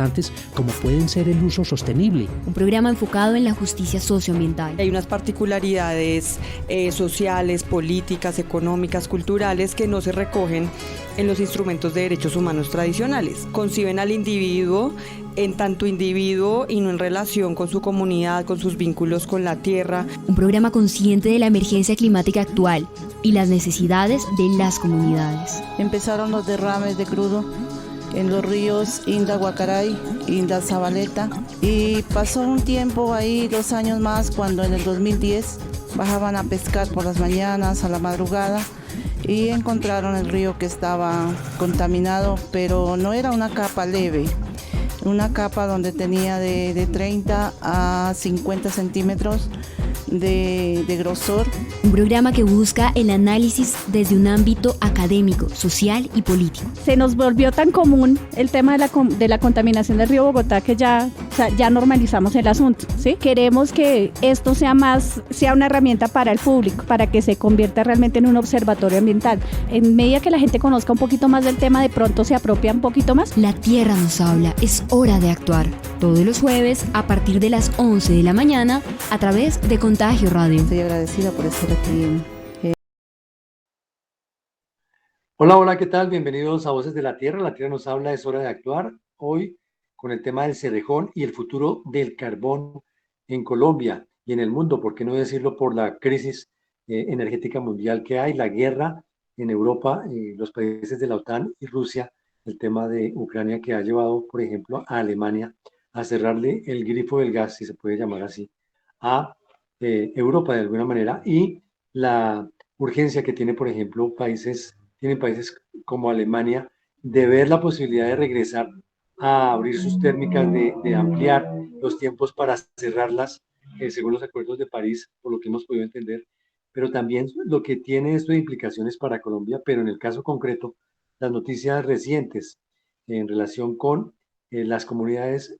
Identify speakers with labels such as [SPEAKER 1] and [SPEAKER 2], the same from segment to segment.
[SPEAKER 1] importantes como pueden ser el uso sostenible.
[SPEAKER 2] Un programa enfocado en la justicia socioambiental.
[SPEAKER 3] Hay unas particularidades sociales, políticas, económicas, culturales que no se recogen en los instrumentos de derechos humanos tradicionales. Conciben al individuo en tanto individuo y no en relación con su comunidad, con sus vínculos con la tierra.
[SPEAKER 2] Un programa consciente de la emergencia climática actual y las necesidades de las comunidades.
[SPEAKER 4] Empezaron los derrames de crudo en los ríos Inda Guacaray, Inda Zabaleta, y pasó un tiempo ahí, 2 años más, cuando en el 2010 bajaban a pescar por las mañanas, a la madrugada, y encontraron el río que estaba contaminado, pero no era una capa leve, una capa donde tenía de 30 a 50 centímetros de grosor.
[SPEAKER 2] Un programa que busca el análisis desde un ámbito académico, social y político.
[SPEAKER 5] Se nos volvió tan común el tema de la contaminación del río Bogotá que ya normalizamos el asunto, ¿sí? Queremos que esto sea una herramienta para el público, para que se convierta realmente en un observatorio ambiental. En medida que la gente conozca un poquito más del tema, de pronto se apropia un poquito más.
[SPEAKER 2] La Tierra nos habla, es hora de actuar. Todos los jueves a partir de las 11 de la mañana a través de Contagio Radio.
[SPEAKER 4] Estoy agradecida por estar aquí.
[SPEAKER 6] Hola, ¿qué tal? Bienvenidos a Voces de la Tierra. La Tierra nos habla, es hora de actuar. Hoy con el tema del Cerrejón y el futuro del carbón en Colombia y en el mundo, ¿por qué no decirlo? Por la crisis energética mundial que hay, la guerra en Europa, los países de la OTAN y Rusia, el tema de Ucrania que ha llevado, por ejemplo, a Alemania a cerrarle el grifo del gas, si se puede llamar así, a Europa de alguna manera, y la urgencia que tiene, por ejemplo, países como Alemania, de ver la posibilidad de regresar a abrir sus térmicas, de ampliar los tiempos para cerrarlas, según los acuerdos de París, por lo que hemos podido entender, pero también lo que tiene esto de implicaciones para Colombia, pero en el caso concreto, las noticias recientes en relación con las comunidades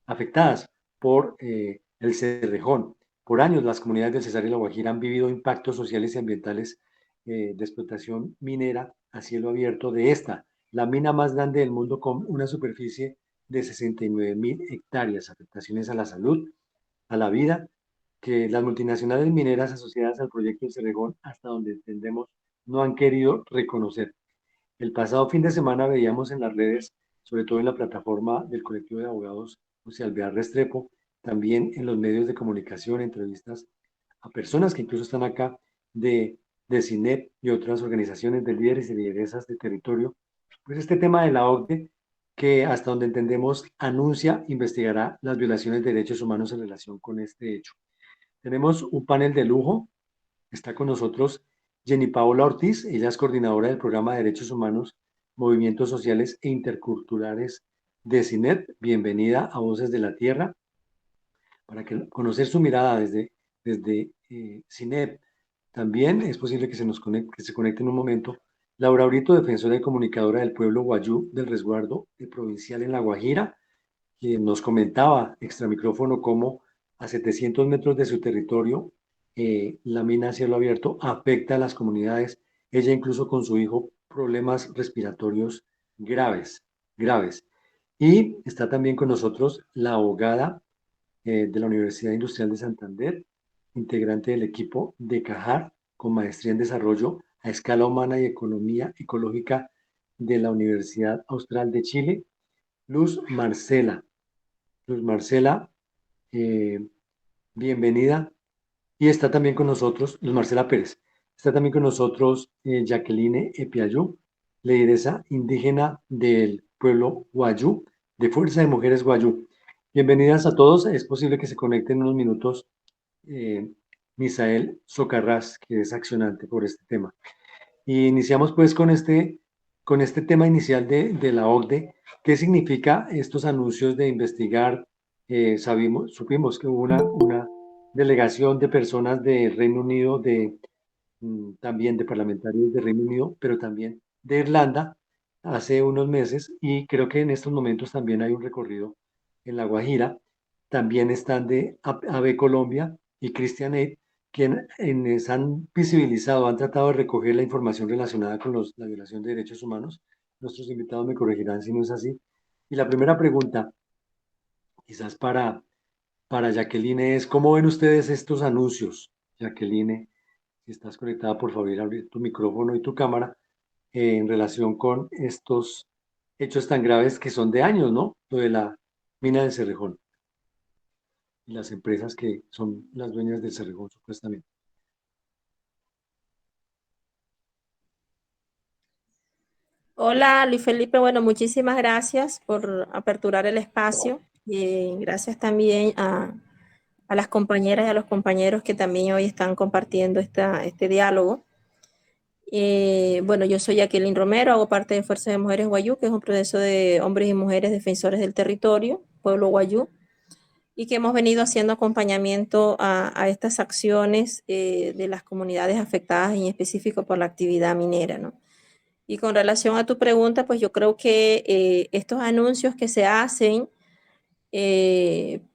[SPEAKER 6] afectadas por el Cerrejón. Por años, las comunidades del Cesar y la Guajira han vivido impactos sociales y ambientales de explotación minera a cielo abierto de la mina más grande del mundo con una superficie de 69.000 hectáreas, afectaciones a la salud, a la vida, que las multinacionales mineras asociadas al proyecto del Cerrejón, hasta donde entendemos, no han querido reconocer. El pasado fin de semana veíamos en las redes, sobre todo en la plataforma del colectivo de abogados José Alvear Restrepo, también en los medios de comunicación, entrevistas a personas que incluso están acá de CINEP y otras organizaciones de líderes y lideresas de territorio, pues este tema de la OCDE, que hasta donde entendemos anuncia, investigará las violaciones de derechos humanos en relación con este hecho. Tenemos un panel de lujo, está con nosotros Jenny Paola Ortiz, ella es coordinadora del programa de Derechos Humanos, Movimientos Sociales e Interculturales de CINEP. Bienvenida a Voces de la Tierra, para conocer su mirada desde CINEP. También es posible que se conecte en un momento Laura Brito, defensora y comunicadora del pueblo Guayú del resguardo provincial en La Guajira, quien nos comentaba extra micrófono cómo a 700 metros de su territorio la mina a cielo abierto afecta a las comunidades, ella incluso con su hijo, problemas respiratorios graves. Y está también con nosotros la abogada de la Universidad Industrial de Santander, integrante del equipo de CAJAR, con maestría en desarrollo a escala humana y economía ecológica de la Universidad Austral de Chile, Luz Marcela. Luz Marcela, bienvenida. Y está también con nosotros, Luz Marcela Pérez, está también con nosotros Jacqueline Epiayú, lideresa indígena del pueblo Guayú, de Fuerza de Mujeres Guayú. Bienvenidas a todos, es posible que se conecten en unos minutos Misael Socarrás, que es accionante por este tema. Y iniciamos pues con este tema inicial de la OCDE. ¿Qué significa estos anuncios de investigar? Supimos que hubo una delegación de personas de Reino Unido, también de parlamentarios de Reino Unido, pero también de Irlanda hace unos meses, y creo que en estos momentos también hay un recorrido en La Guajira. También están de AB Colombia y Christian Aid, quienes han visibilizado, han tratado de recoger la información relacionada con la violación de derechos humanos. Nuestros invitados me corregirán si no es así. Y la primera pregunta, quizás para Jacqueline, es ¿cómo ven ustedes estos anuncios? Jacqueline, si estás conectada, por favor, abrir tu micrófono y tu cámara en relación con estos hechos tan graves que son de años, ¿no? Lo de la mina del Cerrejón y las empresas que son las dueñas del Cerrejón, supuestamente.
[SPEAKER 7] Hola, Luis Felipe. Bueno, muchísimas gracias por aperturar el espacio. Y gracias también a las compañeras y a los compañeros que también hoy están compartiendo este diálogo. Bueno, yo soy Jacqueline Romero, hago parte de Fuerza de Mujeres Guayú, que es un proceso de hombres y mujeres defensores del territorio, pueblo Guayú, y que hemos venido haciendo acompañamiento a estas acciones de las comunidades afectadas, en específico por la actividad minera, ¿no? Y con relación a tu pregunta, pues yo creo que estos anuncios que se hacen,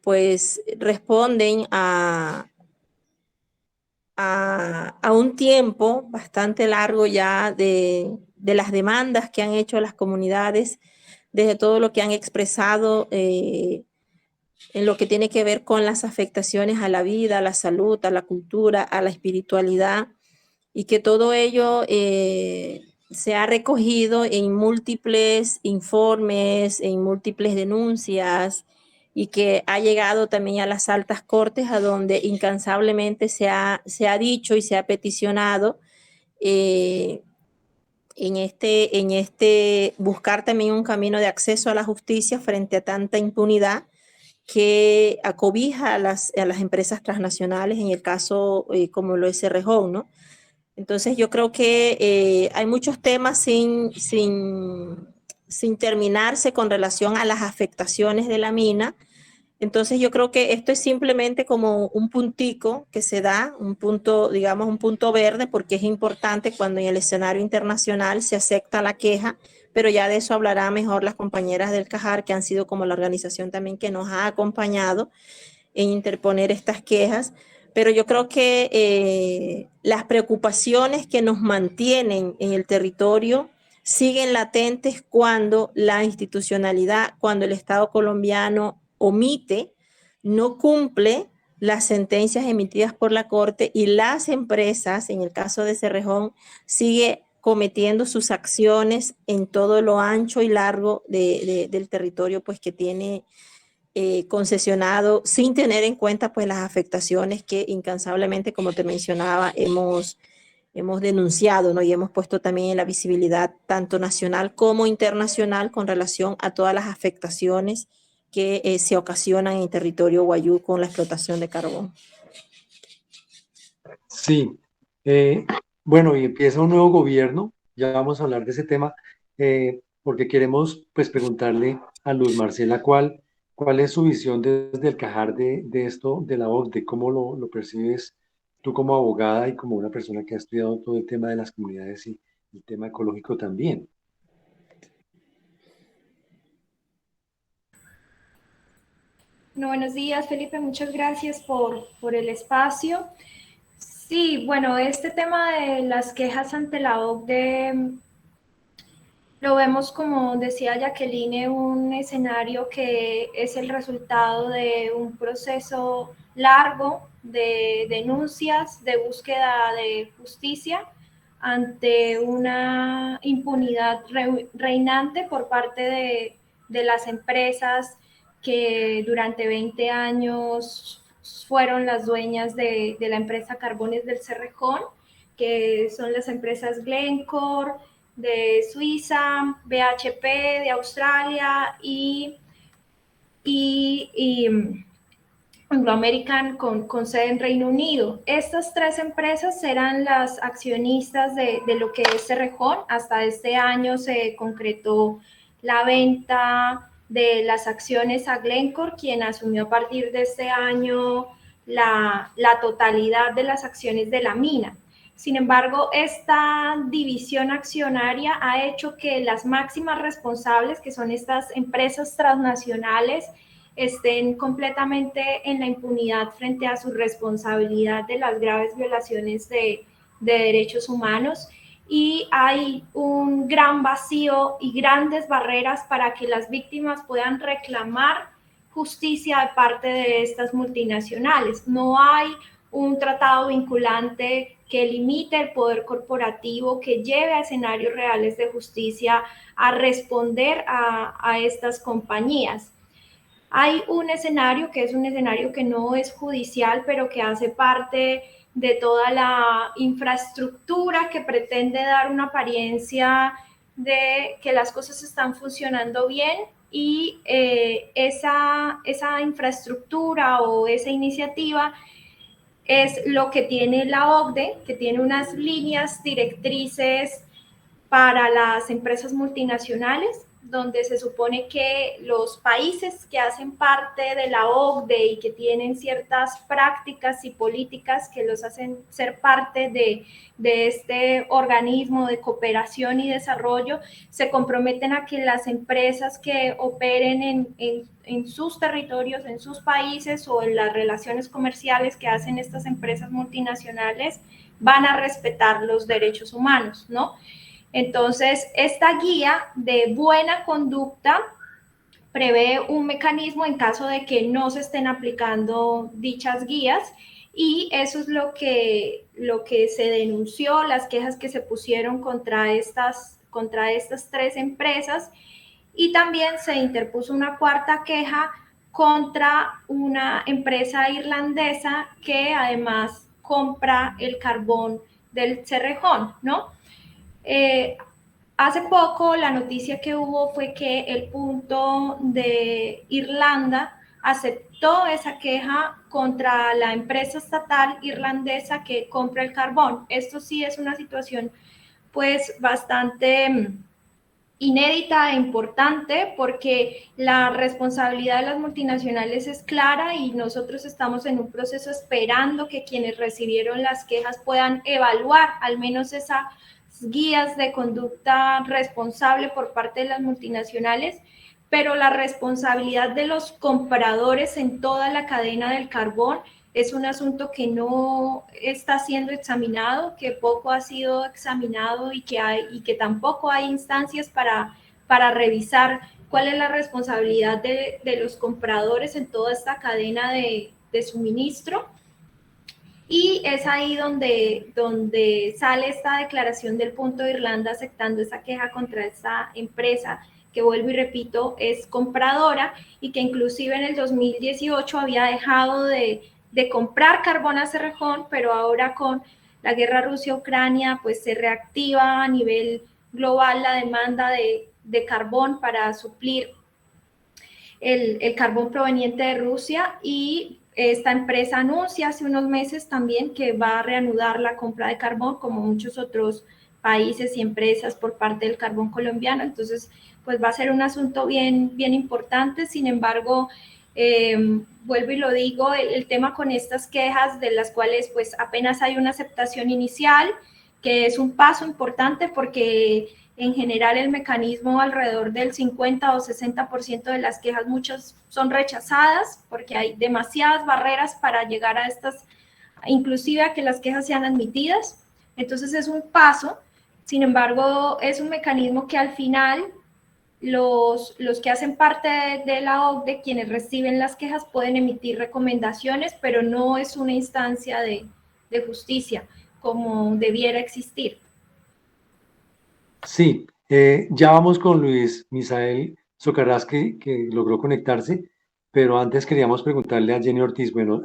[SPEAKER 7] pues responden a un tiempo bastante largo ya de las demandas que han hecho las comunidades, desde todo lo que han expresado en lo que tiene que ver con las afectaciones a la vida, a la salud, a la cultura, a la espiritualidad, y que todo ello se ha recogido en múltiples informes, en múltiples denuncias, y que ha llegado también a las altas cortes, a donde incansablemente se ha dicho y se ha peticionado en este buscar también un camino de acceso a la justicia frente a tanta impunidad que acobija a las empresas transnacionales, en el caso como lo es Cerrejón, ¿no? Entonces yo creo que hay muchos temas sin terminarse con relación a las afectaciones de la mina. Entonces yo creo que esto es simplemente como un puntico que se da, un punto, digamos, un punto verde, porque es importante cuando en el escenario internacional se acepta la queja, pero ya de eso hablará mejor las compañeras del CAJAR, que han sido como la organización también que nos ha acompañado en interponer estas quejas. Pero yo creo que las preocupaciones que nos mantienen en el territorio siguen latentes cuando la institucionalidad, cuando el Estado colombiano omite, no cumple las sentencias emitidas por la Corte, y las empresas, en el caso de Cerrejón, sigue cometiendo sus acciones en todo lo ancho y largo del territorio, pues, que tiene concesionado, sin tener en cuenta pues las afectaciones que incansablemente, como te mencionaba, hemos denunciado, ¿no? Y hemos puesto también en la visibilidad tanto nacional como internacional con relación a todas las afectaciones que se ocasionan en el territorio Guayú con la explotación de carbón.
[SPEAKER 6] Sí, bueno, y empieza un nuevo gobierno, ya vamos a hablar de ese tema, porque queremos pues preguntarle a Luz Marcela cuál es su visión desde el CAJAR de esto, de la OCDE, cómo lo percibes tú como abogada y como una persona que ha estudiado todo el tema de las comunidades y el tema ecológico también.
[SPEAKER 8] Bueno, buenos días, Felipe. Muchas gracias por el espacio. Sí, bueno, este tema de las quejas ante la OCDE lo vemos, como decía Jacqueline, un escenario que es el resultado de un proceso largo de denuncias, de búsqueda de justicia ante una impunidad reinante por parte de las empresas que durante 20 años fueron las dueñas de la empresa Carbones del Cerrejón, que son las empresas Glencore de Suiza, BHP de Australia y Anglo American con sede en Reino Unido. Estas tres empresas eran las accionistas de lo que es Cerrejón. Hasta este año se concretó la venta de las acciones a Glencore, quien asumió a partir de este año la totalidad de las acciones de la mina. Sin embargo, esta división accionaria ha hecho que las máximas responsables, que son estas empresas transnacionales, estén completamente en la impunidad frente a su responsabilidad de las graves violaciones de derechos humanos. y hay un gran vacío y grandes barreras para que las víctimas puedan reclamar justicia de parte de estas multinacionales. No hay un tratado vinculante que limite el poder corporativo, que lleve a escenarios reales de justicia a responder a estas compañías. Hay un escenario que es un escenario que no es judicial, pero que hace parte de toda la infraestructura que pretende dar una apariencia de que las cosas están funcionando bien, y esa infraestructura o esa iniciativa es lo que tiene la OCDE, que tiene unas líneas directrices para las empresas multinacionales, donde se supone que los países que hacen parte de la OCDE y que tienen ciertas prácticas y políticas que los hacen ser parte de este organismo de cooperación y desarrollo, se comprometen a que las empresas que operen en sus territorios, en sus países o en las relaciones comerciales que hacen estas empresas multinacionales van a respetar los derechos humanos, ¿no? Entonces, esta guía de buena conducta prevé un mecanismo en caso de que no se estén aplicando dichas guías, y eso es lo que se denunció, las quejas que se pusieron contra estas 3 empresas, y también se interpuso una cuarta queja contra una empresa irlandesa que además compra el carbón del Cerrejón, ¿no? Hace poco la noticia que hubo fue que el punto de Irlanda aceptó esa queja contra la empresa estatal irlandesa que compra el carbón. Esto sí es una situación pues bastante inédita e importante, porque la responsabilidad de las multinacionales es clara y nosotros estamos en un proceso esperando que quienes recibieron las quejas puedan evaluar al menos esas guías de conducta responsable por parte de las multinacionales, pero la responsabilidad de los compradores en toda la cadena del carbón es un asunto que no está siendo examinado, que poco ha sido examinado, y que tampoco hay instancias para revisar cuál es la responsabilidad de los compradores en toda esta cadena de suministro. Y es ahí donde sale esta declaración del punto de Irlanda aceptando esa queja contra esta empresa, que vuelvo y repito, es compradora, y que inclusive en el 2018 había dejado de comprar carbón a Cerrejón, pero ahora con la guerra Rusia-Ucrania pues se reactiva a nivel global la demanda de carbón para suplir el carbón proveniente de Rusia, y esta empresa anuncia hace unos meses también que va a reanudar la compra de carbón, como muchos otros países y empresas, por parte del carbón colombiano. Entonces, pues va a ser un asunto bien importante. Sin embargo, vuelvo y lo digo, el tema con estas quejas, de las cuales pues apenas hay una aceptación inicial, que es un paso importante, porque en general el mecanismo, alrededor del 50 o 60% de las quejas, muchas son rechazadas porque hay demasiadas barreras para llegar a estas, inclusive a que las quejas sean admitidas. Entonces es un paso. Sin embargo, es un mecanismo que al final los que hacen parte de la OCDE, quienes reciben las quejas, pueden emitir recomendaciones, pero no es una instancia de justicia como debiera existir.
[SPEAKER 6] Sí, ya vamos con Luis Misael Socarrás, que logró conectarse, pero antes queríamos preguntarle a Jenny Ortiz. Bueno,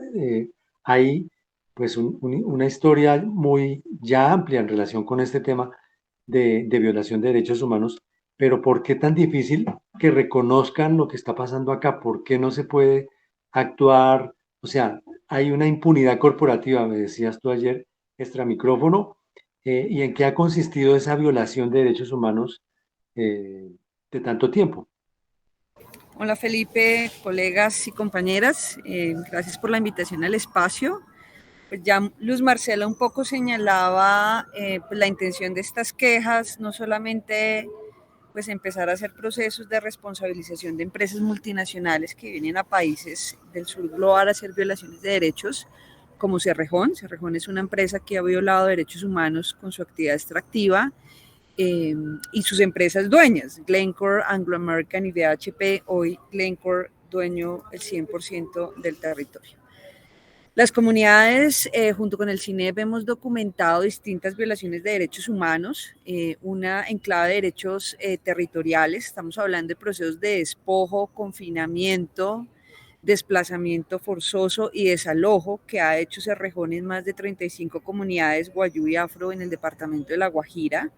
[SPEAKER 6] hay pues una historia muy ya amplia en relación con este tema de violación de derechos humanos, pero ¿por qué tan difícil que reconozcan lo que está pasando acá? ¿Por qué no se puede actuar? O sea, hay una impunidad corporativa, me decías tú ayer, extra micrófono. ¿Y en qué ha consistido esa violación de derechos humanos de tanto tiempo?
[SPEAKER 9] Hola Felipe, colegas y compañeras, gracias por la invitación al espacio. Pues ya Luz Marcela un poco señalaba pues la intención de estas quejas, no solamente pues empezar a hacer procesos de responsabilización de empresas multinacionales que vienen a países del sur global a hacer violaciones de derechos, como Cerrejón. Cerrejón es una empresa que ha violado derechos humanos con su actividad extractiva, y sus empresas dueñas, Glencore, Anglo American y BHP, hoy Glencore dueño el 100% del territorio. Las comunidades, junto con el CINEP, hemos documentado distintas violaciones de derechos humanos, una en clave de derechos territoriales. Estamos hablando de procesos de despojo, confinamiento, desplazamiento forzoso y desalojo que ha hecho Cerrejón en más de 35 comunidades guayú y afro en el departamento de La Guajira.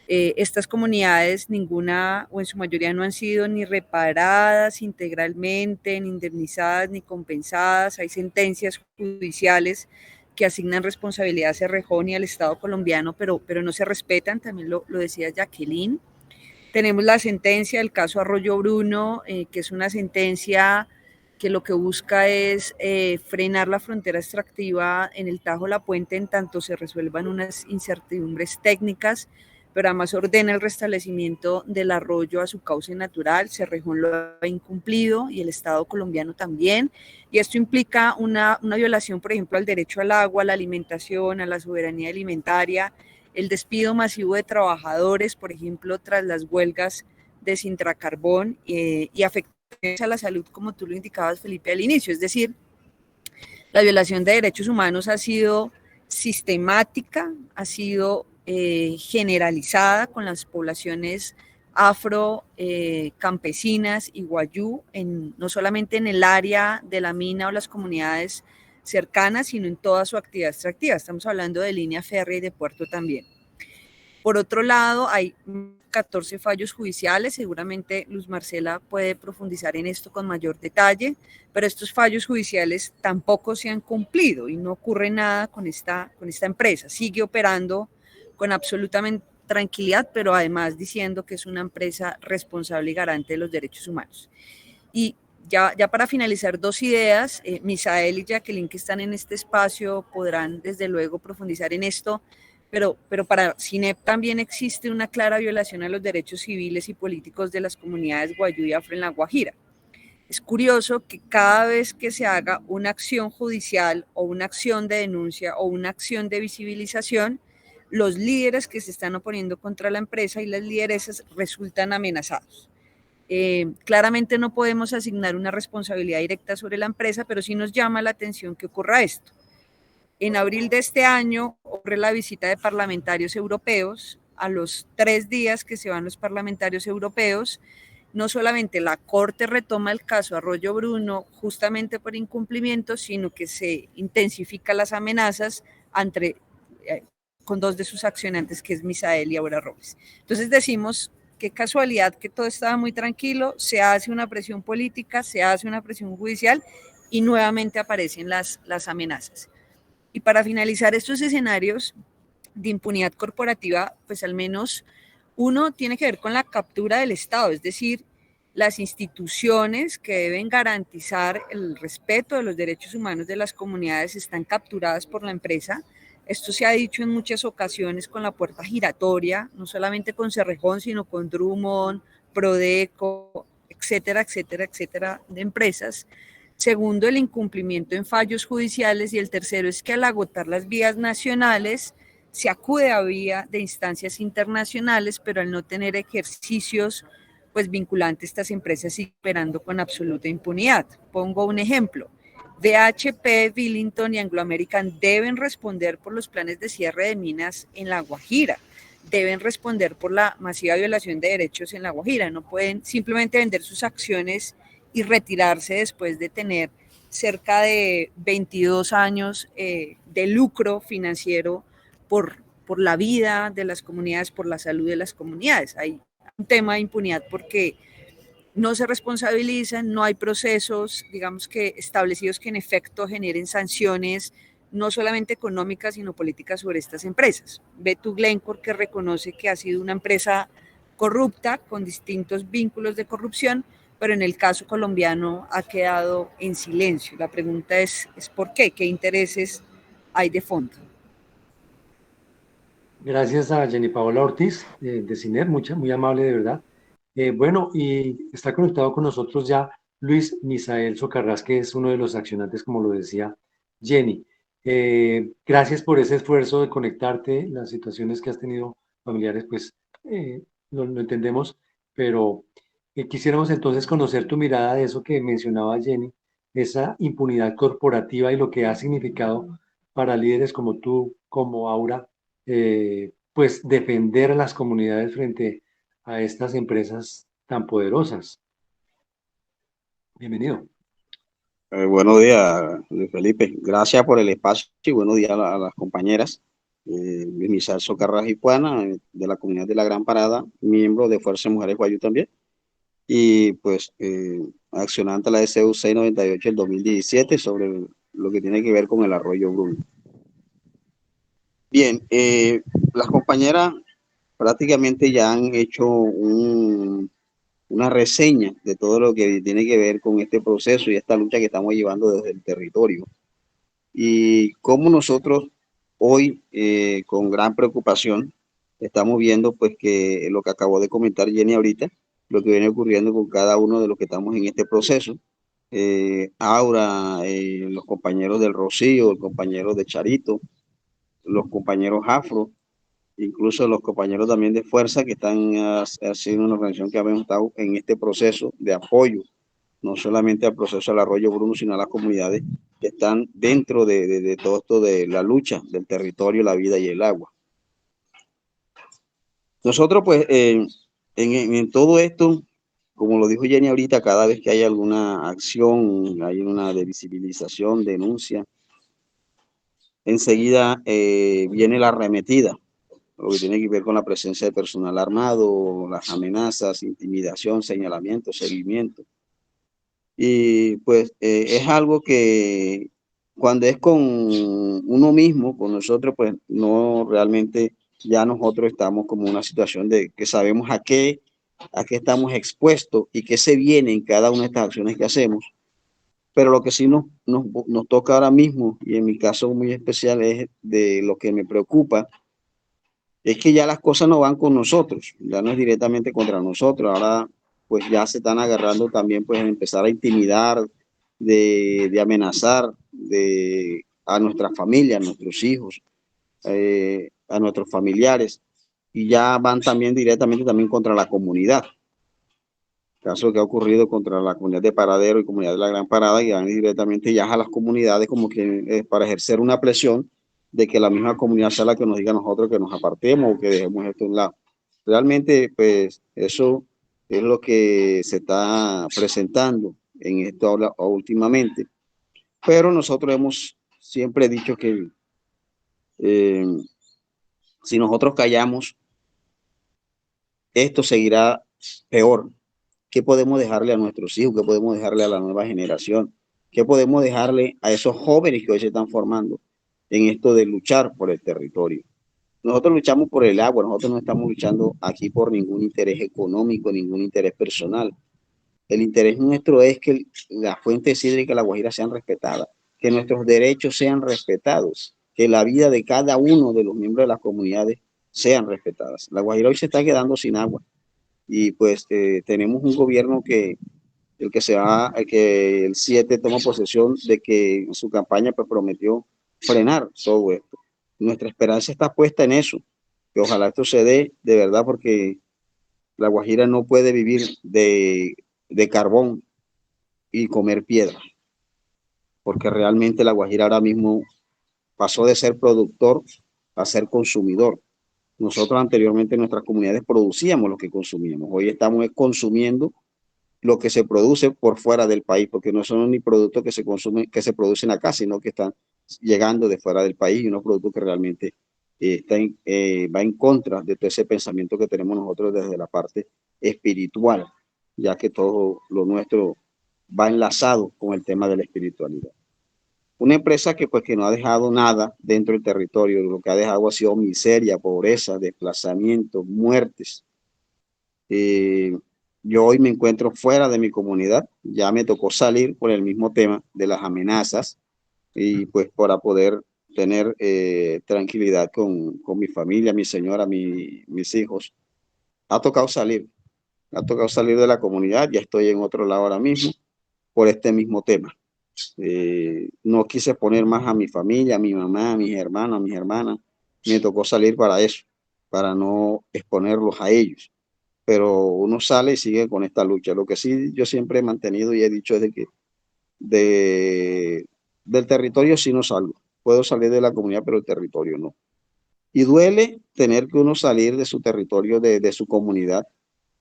[SPEAKER 9] Estas comunidades, ninguna o en su mayoría no han sido ni reparadas integralmente, ni indemnizadas, ni compensadas. Hay sentencias judiciales que asignan responsabilidad a Cerrejón y al Estado colombiano, pero no se respetan, también lo decía Jacqueline. Tenemos la sentencia del caso Arroyo Bruno, que es una sentencia que lo que busca es frenar la frontera extractiva en el Tajo La Puente en tanto se resuelvan unas incertidumbres técnicas, pero además ordena el restablecimiento del arroyo a su cauce natural. Cerrejón lo ha incumplido y el Estado colombiano también, y esto implica una violación, por ejemplo, al derecho al agua, a la alimentación, a la soberanía alimentaria, el despido masivo de trabajadores, por ejemplo, tras las huelgas de Sintracarbón, y afectaciones a la salud, como tú lo indicabas, Felipe, al inicio. Es decir, la violación de derechos humanos ha sido sistemática, ha sido generalizada con las poblaciones afro, campesinas y guayú, no solamente en el área de la mina o las comunidades cercanas, sino en toda su actividad extractiva. Estamos hablando de línea férrea y de puerto también. Por otro lado, hay 14 fallos judiciales, seguramente Luz Marcela puede profundizar en esto con mayor detalle, pero estos fallos judiciales tampoco se han cumplido y no ocurre nada con esta empresa. Sigue operando con absolutamente tranquilidad, pero además diciendo que es una empresa responsable y garante de los derechos humanos. Y ya para finalizar, dos ideas. Misael y Jacqueline, que están en este espacio, podrán desde luego profundizar en esto, pero para CINEP también existe una clara violación a los derechos civiles y políticos de las comunidades guayú y afro en La Guajira. Es curioso que cada vez que se haga una acción judicial o una acción de denuncia o una acción de visibilización, los líderes que se están oponiendo contra la empresa y las lideresas resultan amenazados. Claramente no podemos asignar una responsabilidad directa sobre la empresa, pero sí nos llama la atención que ocurra esto. En abril de este año ocurre la visita de parlamentarios europeos. A los 3 días que se van los parlamentarios europeos, no solamente la Corte retoma el caso Arroyo Bruno justamente por incumplimiento, sino que se intensifican las amenazas con 2 de sus accionantes, que es Misael y Aura Robles. Entonces decimos, qué casualidad que todo estaba muy tranquilo, se hace una presión política, se hace una presión judicial y nuevamente aparecen las amenazas. Y para finalizar estos escenarios de impunidad corporativa, pues al menos uno tiene que ver con la captura del Estado, es decir, las instituciones que deben garantizar el respeto de los derechos humanos de las comunidades están capturadas por la empresa. Esto se ha dicho en muchas ocasiones con la puerta giratoria, no solamente con Cerrejón, sino con Drummond, Prodeco, etcétera, etcétera, etcétera, de empresas. Segundo, el incumplimiento en fallos judiciales. Y el tercero es que al agotar las vías nacionales, se acude a vía de instancias internacionales, pero al no tener ejercicios pues vinculantes, estas empresas siguen operando con absoluta impunidad. Pongo un ejemplo. BHP, Billington y Anglo American deben responder por los planes de cierre de minas en La Guajira, deben responder por la masiva violación de derechos en La Guajira, no pueden simplemente vender sus acciones y retirarse después de tener cerca de 22 años de lucro financiero por la vida de las comunidades, por la salud de las comunidades. Hay un tema de impunidad porque no se responsabilizan, no hay procesos, digamos que establecidos que en efecto generen sanciones, no solamente económicas, sino políticas sobre estas empresas. Ve tu Glencore, que reconoce que ha sido una empresa corrupta, con distintos vínculos de corrupción, pero en el caso colombiano ha quedado en silencio. La pregunta es ¿por qué? ¿Qué intereses hay de fondo?
[SPEAKER 6] Gracias a Jenny Paola Ortiz de CINEP, muy amable de verdad. Bueno, y está conectado con nosotros ya Luis Misael Socarrás, que es uno de los accionantes, como lo decía Jenny. Gracias por ese esfuerzo de conectarte. Las situaciones que has tenido familiares, pues lo entendemos, pero quisiéramos entonces conocer tu mirada de eso que mencionaba Jenny, esa impunidad corporativa y lo que ha significado para líderes como tú, como Aura, pues defender a las comunidades frente a estas empresas tan poderosas. Bienvenido.
[SPEAKER 10] Buenos días, Luis Felipe. Gracias por el espacio y buenos días a las compañeras. Luis Michal Socarrás y Puana, de la comunidad de La Gran Parada, miembro de Fuerza Mujeres Guayú también. Y pues accionante la SU 698 del 2017 sobre lo que tiene que ver con el arroyo Bruno. Bien, las compañeras prácticamente ya han hecho una reseña de todo lo que tiene que ver con este proceso y esta lucha que estamos llevando desde el territorio. Y cómo nosotros hoy, con gran preocupación, estamos viendo pues que lo que acabó de comentar Jenny ahorita, lo que viene ocurriendo con cada uno de los que estamos en este proceso. Aura, los compañeros del Rocío, los compañeros de Charito, los compañeros Afro, incluso los compañeros también de Fuerza que están haciendo una organización que habíamos estado en este proceso de apoyo, no solamente al proceso del Arroyo Bruno, sino a las comunidades que están dentro de todo esto de la lucha del territorio, la vida y el agua. Nosotros pues en todo esto, como lo dijo Jenny ahorita, cada vez que hay alguna acción, hay una de visibilización, denuncia, enseguida viene la arremetida, lo que tiene que ver con la presencia de personal armado, las amenazas, intimidación, señalamiento, seguimiento. Y pues es algo que cuando es con uno mismo, con nosotros, pues no realmente ya nosotros estamos como en una situación de que sabemos a qué estamos expuestos y qué se viene en cada una de estas acciones que hacemos. Pero lo que sí nos toca ahora mismo, y en mi caso muy especial es de lo que me preocupa, es que ya las cosas no van con nosotros, ya no es directamente contra nosotros, ahora pues ya se están agarrando también pues a empezar a intimidar, de amenazar a nuestra familia, a nuestros hijos, a nuestros familiares, y ya van también directamente también contra la comunidad. Caso que ha ocurrido contra la comunidad de Paradero y comunidad de La Gran Parada, y van directamente ya a las comunidades como que para ejercer una presión de que la misma comunidad sea la que nos diga a nosotros que nos apartemos o que dejemos esto a un lado. Realmente, pues, eso es lo que se está presentando en esto últimamente. Pero nosotros hemos siempre dicho que si nosotros callamos, esto seguirá peor. ¿Qué podemos dejarle a nuestros hijos? ¿Qué podemos dejarle a la nueva generación? ¿Qué podemos dejarle a esos jóvenes que hoy se están formando en esto de luchar por el territorio? Nosotros luchamos por el agua, nosotros no estamos luchando aquí por ningún interés económico, ningún interés personal. El interés nuestro es que las fuentes hídricas de La Guajira sean respetadas, que nuestros derechos sean respetados, que la vida de cada uno de los miembros de las comunidades sean respetadas. La Guajira hoy se está quedando sin agua y pues tenemos un gobierno que el 7 toma posesión de que en su campaña pues prometió frenar todo esto. Nuestra esperanza está puesta en eso, que ojalá esto se dé de verdad, porque La Guajira no puede vivir de carbón y comer piedra, porque realmente La Guajira ahora mismo pasó de ser productor a ser consumidor. Nosotros anteriormente en nuestras comunidades producíamos lo que consumíamos, hoy estamos consumiendo lo que se produce por fuera del país, porque no son ni productos que se consumen, que se producen acá, sino que están llegando de fuera del país, y unos productos que realmente va en contra de todo ese pensamiento que tenemos nosotros desde la parte espiritual, ya que todo lo nuestro va enlazado con el tema de la espiritualidad. Una empresa que pues que no ha dejado nada dentro del territorio, lo que ha dejado ha sido miseria, pobreza, desplazamiento, muertes. Yo hoy me encuentro fuera de mi comunidad, ya me tocó salir por el mismo tema de las amenazas y pues para poder tener tranquilidad con mi familia, mi señora, mis hijos. Ha tocado salir de la comunidad, ya estoy en otro lado ahora mismo por este mismo tema. No quise poner más a mi familia, a mi mamá, a mis hermanos, a mis hermanas. Me tocó salir para eso, para no exponerlos a ellos. Pero uno sale y sigue con esta lucha. Lo que sí yo siempre he mantenido y he dicho es de que del territorio sí no salgo. Puedo salir de la comunidad, pero el territorio no. Y duele tener que uno salir de su territorio, de su comunidad,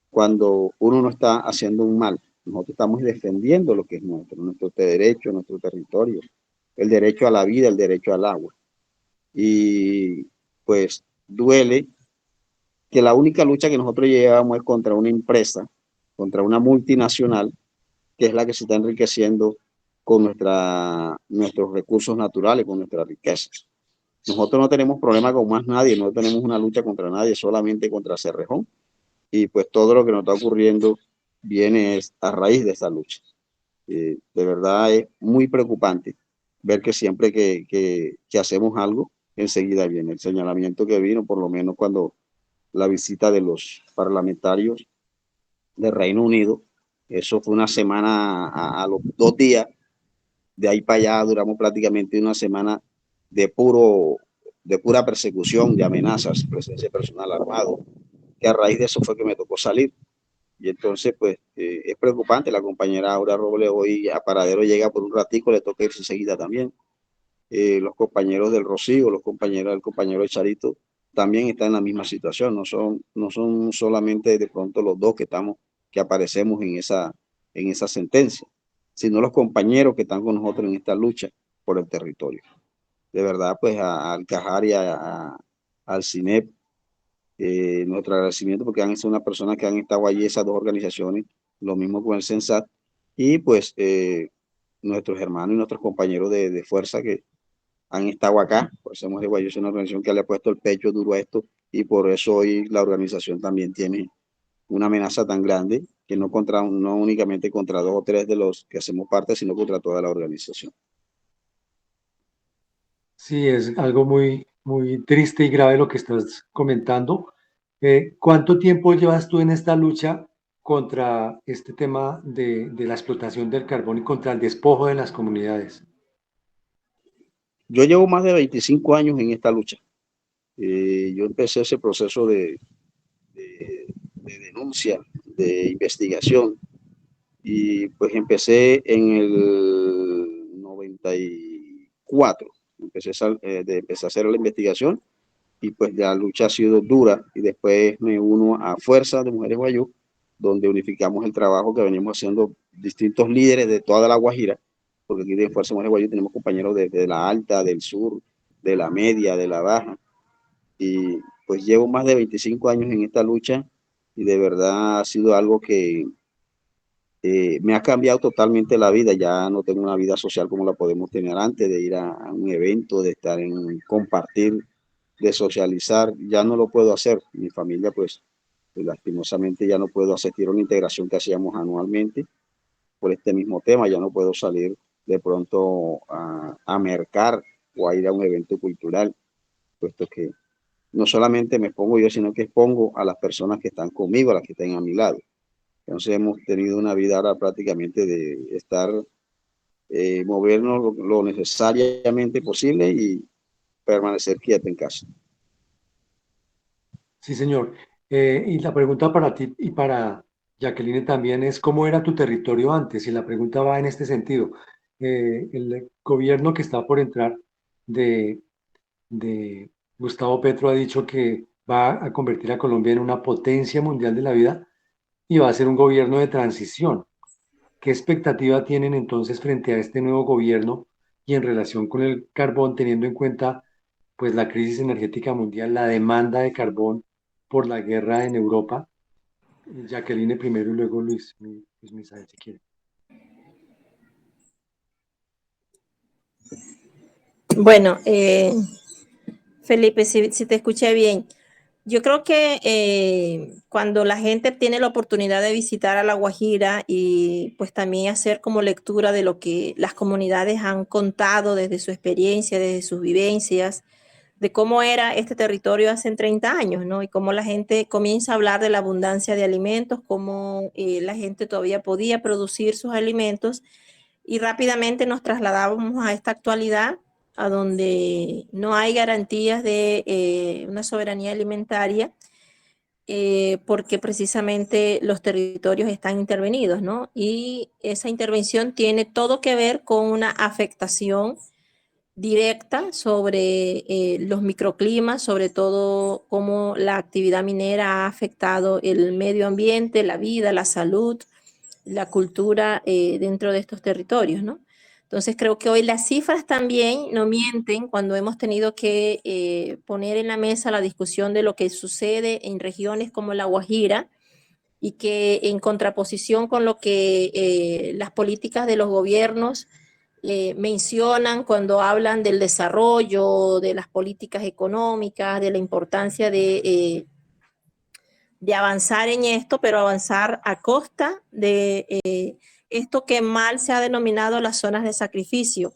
[SPEAKER 10] cuando uno no está haciendo un mal. Nosotros estamos defendiendo lo que es nuestro derecho, nuestro territorio, el derecho a la vida, el derecho al agua. Y pues duele que la única lucha que nosotros llevamos es contra una empresa, contra una multinacional, que es la que se está enriqueciendo con nuestros recursos naturales, con nuestras riquezas. Nosotros no tenemos problema con más nadie, no tenemos una lucha contra nadie, solamente contra Cerrejón. Y pues todo lo que nos está ocurriendo viene a raíz de esta lucha. De verdad es muy preocupante ver que siempre que hacemos algo, enseguida viene el señalamiento que vino, por lo menos cuando la visita de los parlamentarios de Reino Unido. Eso fue una semana, a los 2 días, de ahí para allá duramos prácticamente una semana de pura persecución, de amenazas, presencia de personal armado, que a raíz de eso fue que me tocó salir. Y entonces, pues, es preocupante. La compañera Aura Robles hoy a Paradero llega por un ratico, le toca irse enseguida también. Los compañeros del Rocío, el compañero de Charito, también están en la misma situación. No son solamente de pronto los dos que aparecemos en esa sentencia, sino los compañeros que están con nosotros en esta lucha por el territorio. De verdad, pues al Cajar y al CINEP, nuestro agradecimiento porque han sido unas personas que han estado allí, esas dos organizaciones, lo mismo con el CENSAT, y pues nuestros hermanos y nuestros compañeros de fuerza que han estado acá. Por eso Mujeres Guayú es una organización que le ha puesto el pecho duro a esto, y por eso hoy la organización también tiene una amenaza tan grande, que no únicamente contra 2 o 3 de los que hacemos parte, sino contra toda la organización.
[SPEAKER 6] Sí, es algo muy, muy triste y grave lo que estás comentando. ¿Cuánto tiempo llevas tú en esta lucha contra este tema de la explotación del carbón y contra el despojo de las comunidades?
[SPEAKER 10] Yo llevo más de 25 años en esta lucha. Yo empecé ese proceso de denuncia, de investigación, y pues empecé en el 94. Empecé a hacer la investigación, y pues la lucha ha sido dura, y después me uno a Fuerza de Mujeres Guayú, donde unificamos el trabajo que venimos haciendo distintos líderes de toda la Guajira, porque aquí de Fuerza de Mujeres Guayú tenemos compañeros de la alta, del sur, de la media, de la baja, y pues llevo más de 25 años en esta lucha, y de verdad ha sido algo que me ha cambiado totalmente la vida. Ya no tengo una vida social como la podemos tener antes, de ir a un evento, de estar en compartir, de socializar. Ya no lo puedo hacer. Mi familia, pues lastimosamente ya no puedo asistir a una integración que hacíamos anualmente por este mismo tema. Ya no puedo salir de pronto a mercar o a ir a un evento cultural, puesto que no solamente me expongo yo, sino que expongo a las personas que están conmigo, a las que están a mi lado. Entonces hemos tenido una vida ahora prácticamente de estar, movernos lo necesariamente posible y permanecer quieto en casa.
[SPEAKER 6] Sí, señor. Y la pregunta para ti y para Jacqueline también es, ¿cómo era tu territorio antes? Y la pregunta va en este sentido. El gobierno que está por entrar de Gustavo Petro ha dicho que va a convertir a Colombia en una potencia mundial de la vida y va a ser un gobierno de transición. ¿Qué expectativa tienen entonces frente a este nuevo gobierno y en relación con el carbón, teniendo en cuenta pues la crisis energética mundial, la demanda de carbón por la guerra en Europa? Jacqueline primero y luego Luis Misael, si quiere.
[SPEAKER 7] Bueno, Felipe, si te escuché bien, yo creo que cuando la gente tiene la oportunidad de visitar a La Guajira y pues también hacer como lectura de lo que las comunidades han contado desde su experiencia, desde sus vivencias, de cómo era este territorio hace 30 años, ¿no? Y cómo la gente comienza a hablar de la abundancia de alimentos, cómo la gente todavía podía producir sus alimentos. y rápidamente nos trasladábamos a esta actualidad, a donde no hay garantías de una soberanía alimentaria, porque precisamente los territorios están intervenidos, ¿no? Y esa intervención tiene todo que ver con una afectación directa sobre los microclimas, sobre todo cómo la actividad minera ha afectado el medio ambiente, la vida, la salud, la cultura dentro de estos territorios, ¿no? Entonces creo que hoy las cifras también no mienten cuando hemos tenido que poner en la mesa la discusión de lo que sucede en regiones como La Guajira, y que en contraposición con lo que las políticas de los gobiernos mencionan cuando hablan del desarrollo, de las políticas económicas, de la importancia de avanzar en esto, pero avanzar a costa de esto que mal se ha denominado las zonas de sacrificio.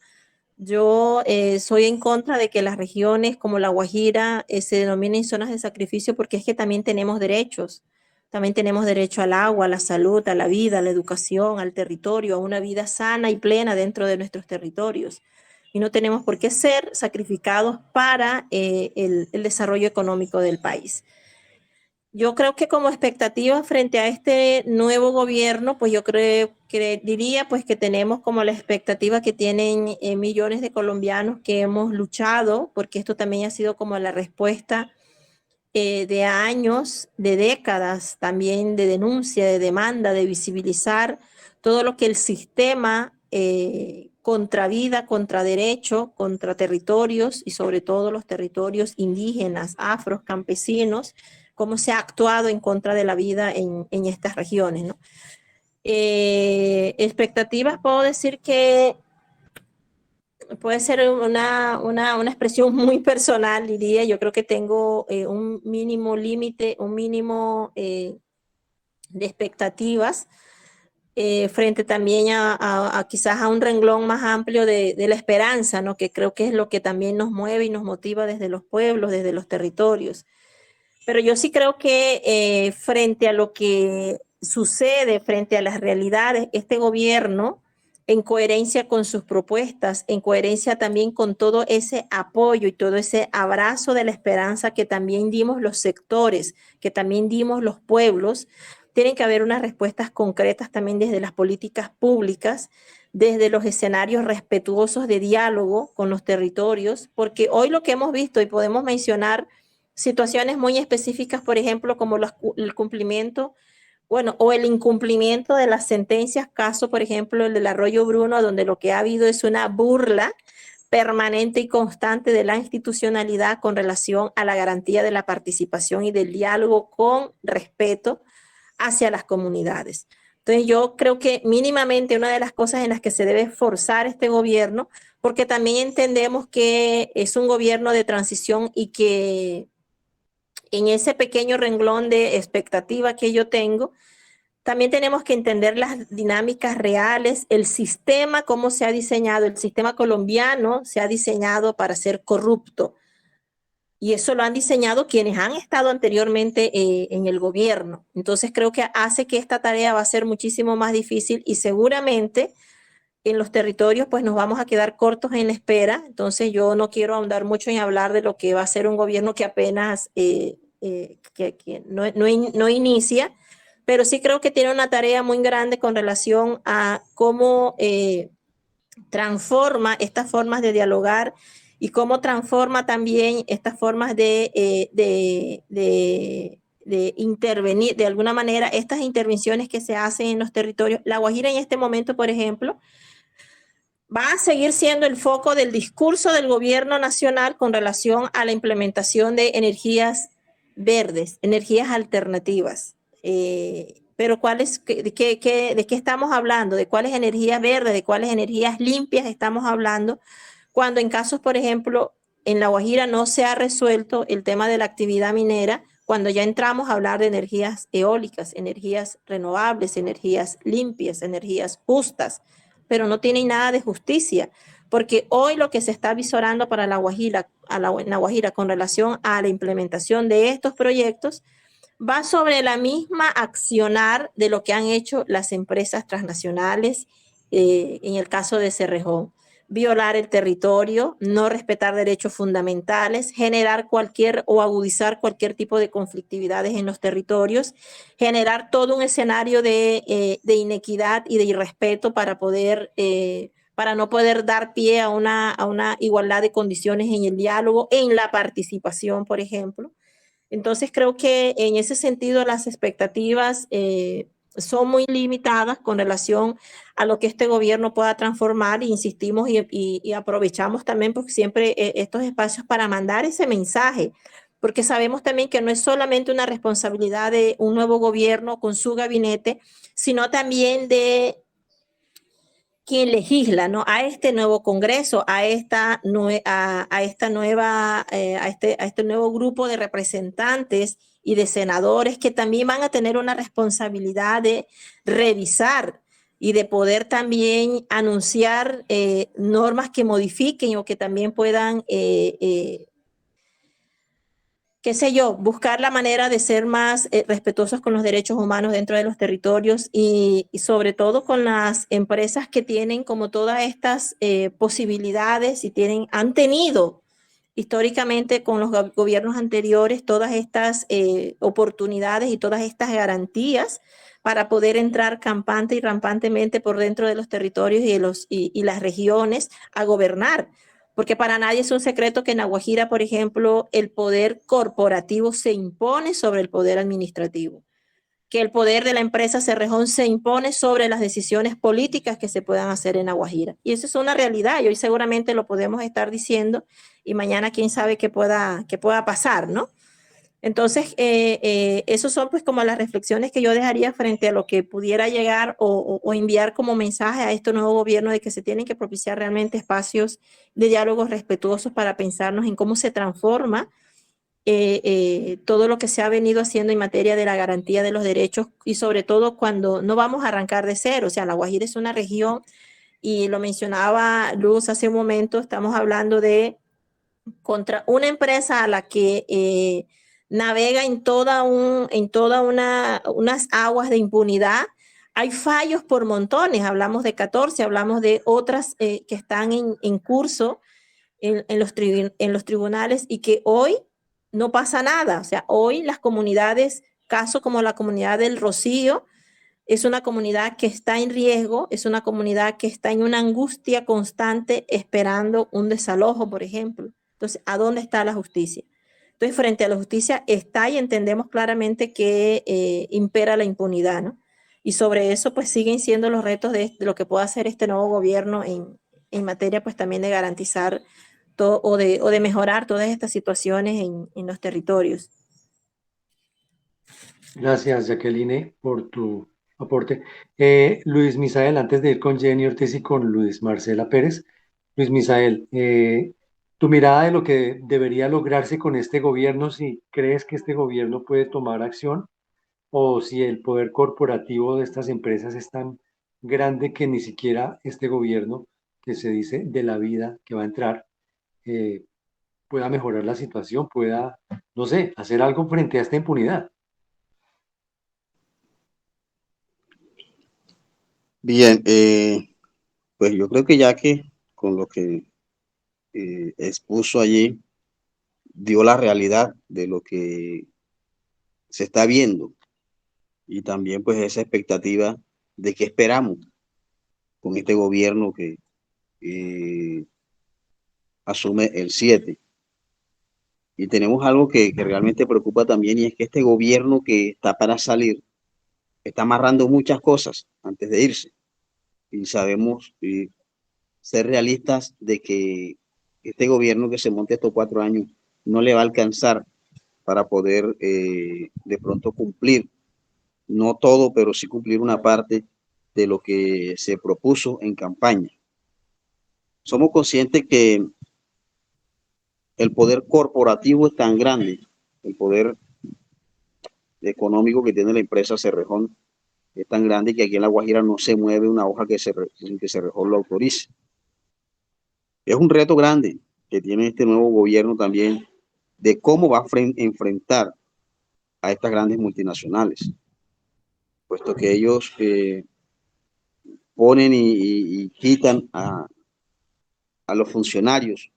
[SPEAKER 7] Yo soy en contra de que las regiones como La Guajira se denominen zonas de sacrificio, porque es que también tenemos derechos. También tenemos derecho al agua, a la salud, a la vida, a la educación, al territorio, a una vida sana y plena dentro de nuestros territorios. Y no tenemos por qué ser sacrificados para el desarrollo económico del país. Yo creo que como expectativa frente a este nuevo gobierno, pues yo diría pues que tenemos como la expectativa que tienen millones de colombianos que hemos luchado, porque esto también ha sido como la respuesta de años, de décadas también de denuncia, de demanda, de visibilizar todo lo que el sistema contra vida, contra derecho, contra territorios y sobre todo los territorios indígenas, afros, campesinos, cómo se ha actuado en contra de la vida en estas regiones, ¿no? Expectativas, puedo decir que puede ser una expresión muy personal, diría. Yo creo que tengo un mínimo límite, un mínimo de expectativas frente también a quizás a un renglón más amplio de la esperanza, ¿no? Que creo que es lo que también nos mueve y nos motiva desde los pueblos, desde los territorios. Pero yo sí creo que frente a lo que sucede, frente a las realidades, este gobierno, en coherencia con sus propuestas, en coherencia también con todo ese apoyo y todo ese abrazo de la esperanza que también dimos los sectores, que también dimos los pueblos, tienen que haber unas respuestas concretas también desde las políticas públicas, desde los escenarios respetuosos de diálogo con los territorios, porque hoy lo que hemos visto, y podemos mencionar situaciones muy específicas, por ejemplo, como el cumplimiento, bueno, o el incumplimiento de las sentencias, caso, por ejemplo, el del Arroyo Bruno, donde lo que ha habido es una burla permanente y constante de la institucionalidad con relación a la garantía de la participación y del diálogo con respeto hacia las comunidades. Entonces yo creo que mínimamente una de las cosas en las que se debe esforzar este gobierno, porque también entendemos que es un gobierno de transición y que en ese pequeño renglón de expectativa que yo tengo, también tenemos que entender las dinámicas reales, el sistema, cómo se ha diseñado, el sistema colombiano se ha diseñado para ser corrupto. Y eso lo han diseñado quienes han estado anteriormente en el gobierno. Entonces creo que hace que esta tarea va a ser muchísimo más difícil y seguramente en los territorios pues nos vamos a quedar cortos en la espera. Entonces yo no quiero ahondar mucho en hablar de lo que va a ser un gobierno que apenas no inicia, pero sí creo que tiene una tarea muy grande con relación a cómo transforma estas formas de dialogar y cómo transforma también estas formas de intervenir, de alguna manera, estas intervenciones que se hacen en los territorios. La Guajira en este momento, por ejemplo, va a seguir siendo el foco del discurso del gobierno nacional con relación a la implementación de energías verdes, energías alternativas. Pero ¿de qué estamos hablando? ¿De cuáles energías verdes? ¿De cuáles energías limpias estamos hablando? Cuando en casos, por ejemplo, en La Guajira no se ha resuelto el tema de la actividad minera, cuando ya entramos a hablar de energías eólicas, energías renovables, energías limpias, energías justas, pero no tienen nada de justicia, porque hoy lo que se está visorando para La Guajira, La Guajira con relación a la implementación de estos proyectos va sobre la misma accionar de lo que han hecho las empresas transnacionales en el caso de Cerrejón. Violar el territorio, no respetar derechos fundamentales, generar cualquier o agudizar cualquier tipo de conflictividades en los territorios, generar todo un escenario de inequidad y de irrespeto para no poder dar pie a una igualdad de condiciones en el diálogo, en la participación, por ejemplo. Entonces creo que en ese sentido las expectativas son muy limitadas con relación a lo que este gobierno pueda transformar. Insistimos y aprovechamos también porque siempre estos espacios para mandar ese mensaje, porque sabemos también que no es solamente una responsabilidad de un nuevo gobierno con su gabinete, sino también de quien legisla, ¿no? A este nuevo Congreso, a este nuevo grupo de representantes y de senadores que también van a tener una responsabilidad de revisar y de poder también anunciar normas que modifiquen o que también puedan qué sé yo, buscar la manera de ser más respetuosos con los derechos humanos dentro de los territorios y sobre todo con las empresas que tienen como todas estas posibilidades y han tenido históricamente con los gobiernos anteriores todas estas oportunidades y todas estas garantías para poder entrar campante y rampantemente por dentro de los territorios y las regiones a gobernar. Porque para nadie es un secreto que en La Guajira, por ejemplo, el poder corporativo se impone sobre el poder administrativo, que el poder de la empresa Cerrejón se impone sobre las decisiones políticas que se puedan hacer en La Guajira. Y eso es una realidad y hoy seguramente lo podemos estar diciendo y mañana quién sabe qué pueda pasar, ¿no? Entonces, esos son pues como las reflexiones que yo dejaría frente a lo que pudiera llegar o enviar como mensaje a este nuevo gobierno de que se tienen que propiciar realmente espacios de diálogos respetuosos para pensarnos en cómo se transforma todo lo que se ha venido haciendo en materia de la garantía de los derechos y sobre todo cuando no vamos a arrancar de cero. O sea, La Guajira es una región y lo mencionaba Luz hace un momento, estamos hablando de contra una empresa a la que navega en unas aguas de impunidad. Hay fallos por montones, hablamos de 14, hablamos de otras que están en curso en los tribunales y que hoy no pasa nada. O sea, hoy las comunidades, caso como la comunidad del Rocío, es una comunidad que está en riesgo, es una comunidad que está en una angustia constante esperando un desalojo, por ejemplo. Entonces, ¿a dónde está la justicia? Entonces, frente a la justicia está y entendemos claramente que impera la impunidad, ¿no? Y sobre eso, pues siguen siendo los retos de lo que pueda hacer este nuevo gobierno en materia, pues también de garantizar o de mejorar todas estas situaciones en los territorios.
[SPEAKER 6] Gracias, Jacqueline, por tu aporte. Luis Misael, antes de ir con Jenny Ortiz y con Luis Marcela Pérez, Luis Misael, tu mirada de lo que debería lograrse con este gobierno, si crees que este gobierno puede tomar acción o si el poder corporativo de estas empresas es tan grande que ni siquiera este gobierno, que se dice de la vida que va a entrar, pueda mejorar la situación, pueda, no sé, hacer algo frente a esta impunidad.
[SPEAKER 10] Bien, pues yo creo que ya que con lo que expuso allí, dio la realidad de lo que se está viendo y también pues esa expectativa de qué esperamos con este gobierno que asume el 7. Y tenemos algo que realmente preocupa también y es que este gobierno que está para salir está amarrando muchas cosas antes de irse. Y sabemos ser realistas de que este gobierno que se monte estos 4 años no le va a alcanzar para poder de pronto cumplir, no todo, pero sí cumplir una parte de lo que se propuso en campaña. Somos conscientes que el poder corporativo es tan grande, el poder económico que tiene la empresa Cerrejón es tan grande que aquí en La Guajira no se mueve una hoja sin que Cerrejón lo autorice. Es un reto grande que tiene este nuevo gobierno también de cómo va a enfrentar a estas grandes multinacionales, puesto que ellos ponen y quitan a los funcionarios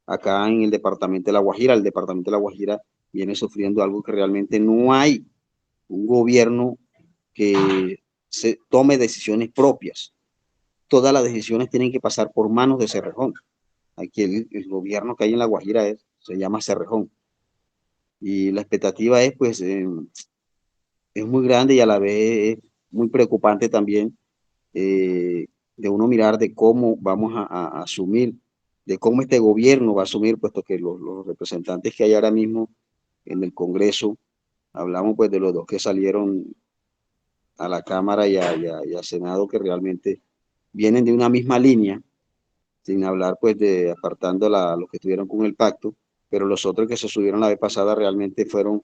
[SPEAKER 10] acá en el departamento de La Guajira. El departamento de La Guajira viene sufriendo algo que realmente no hay un gobierno que se tome decisiones propias. Todas las decisiones tienen que pasar por manos de Cerrejón. Aquí el gobierno que hay en La Guajira se llama Cerrejón. Y la expectativa es, pues, es muy grande y a la vez es muy preocupante también, de uno mirar de cómo vamos a asumir, de cómo este gobierno va a asumir, puesto que los representantes que hay ahora mismo en el Congreso, hablamos pues de los dos que salieron a la Cámara y al Senado, que realmente vienen de una misma línea, sin hablar pues de apartando los que estuvieron con el pacto, pero los otros que se subieron la vez pasada realmente fueron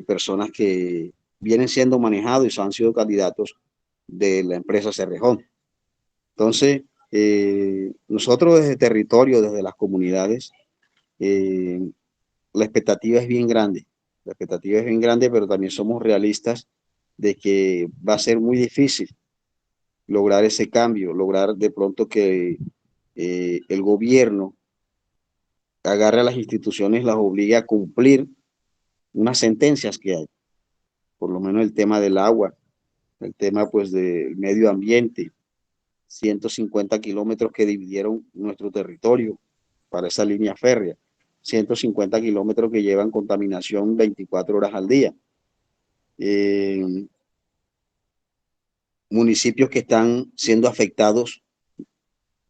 [SPEAKER 10] personas que vienen siendo manejados y han sido candidatos de la empresa Cerrejón. Entonces, nosotros desde el territorio, desde las comunidades, la expectativa es bien grande. La expectativa es bien grande, pero también somos realistas de que va a ser muy difícil lograr ese cambio, lograr de pronto que el gobierno agarre a las instituciones, las obligue a cumplir unas sentencias que hay. Por lo menos el tema del agua, el tema pues del medio ambiente, 150 kilómetros que dividieron nuestro territorio para esa línea férrea, 150 kilómetros que llevan contaminación 24 horas al día. Municipios que están siendo afectados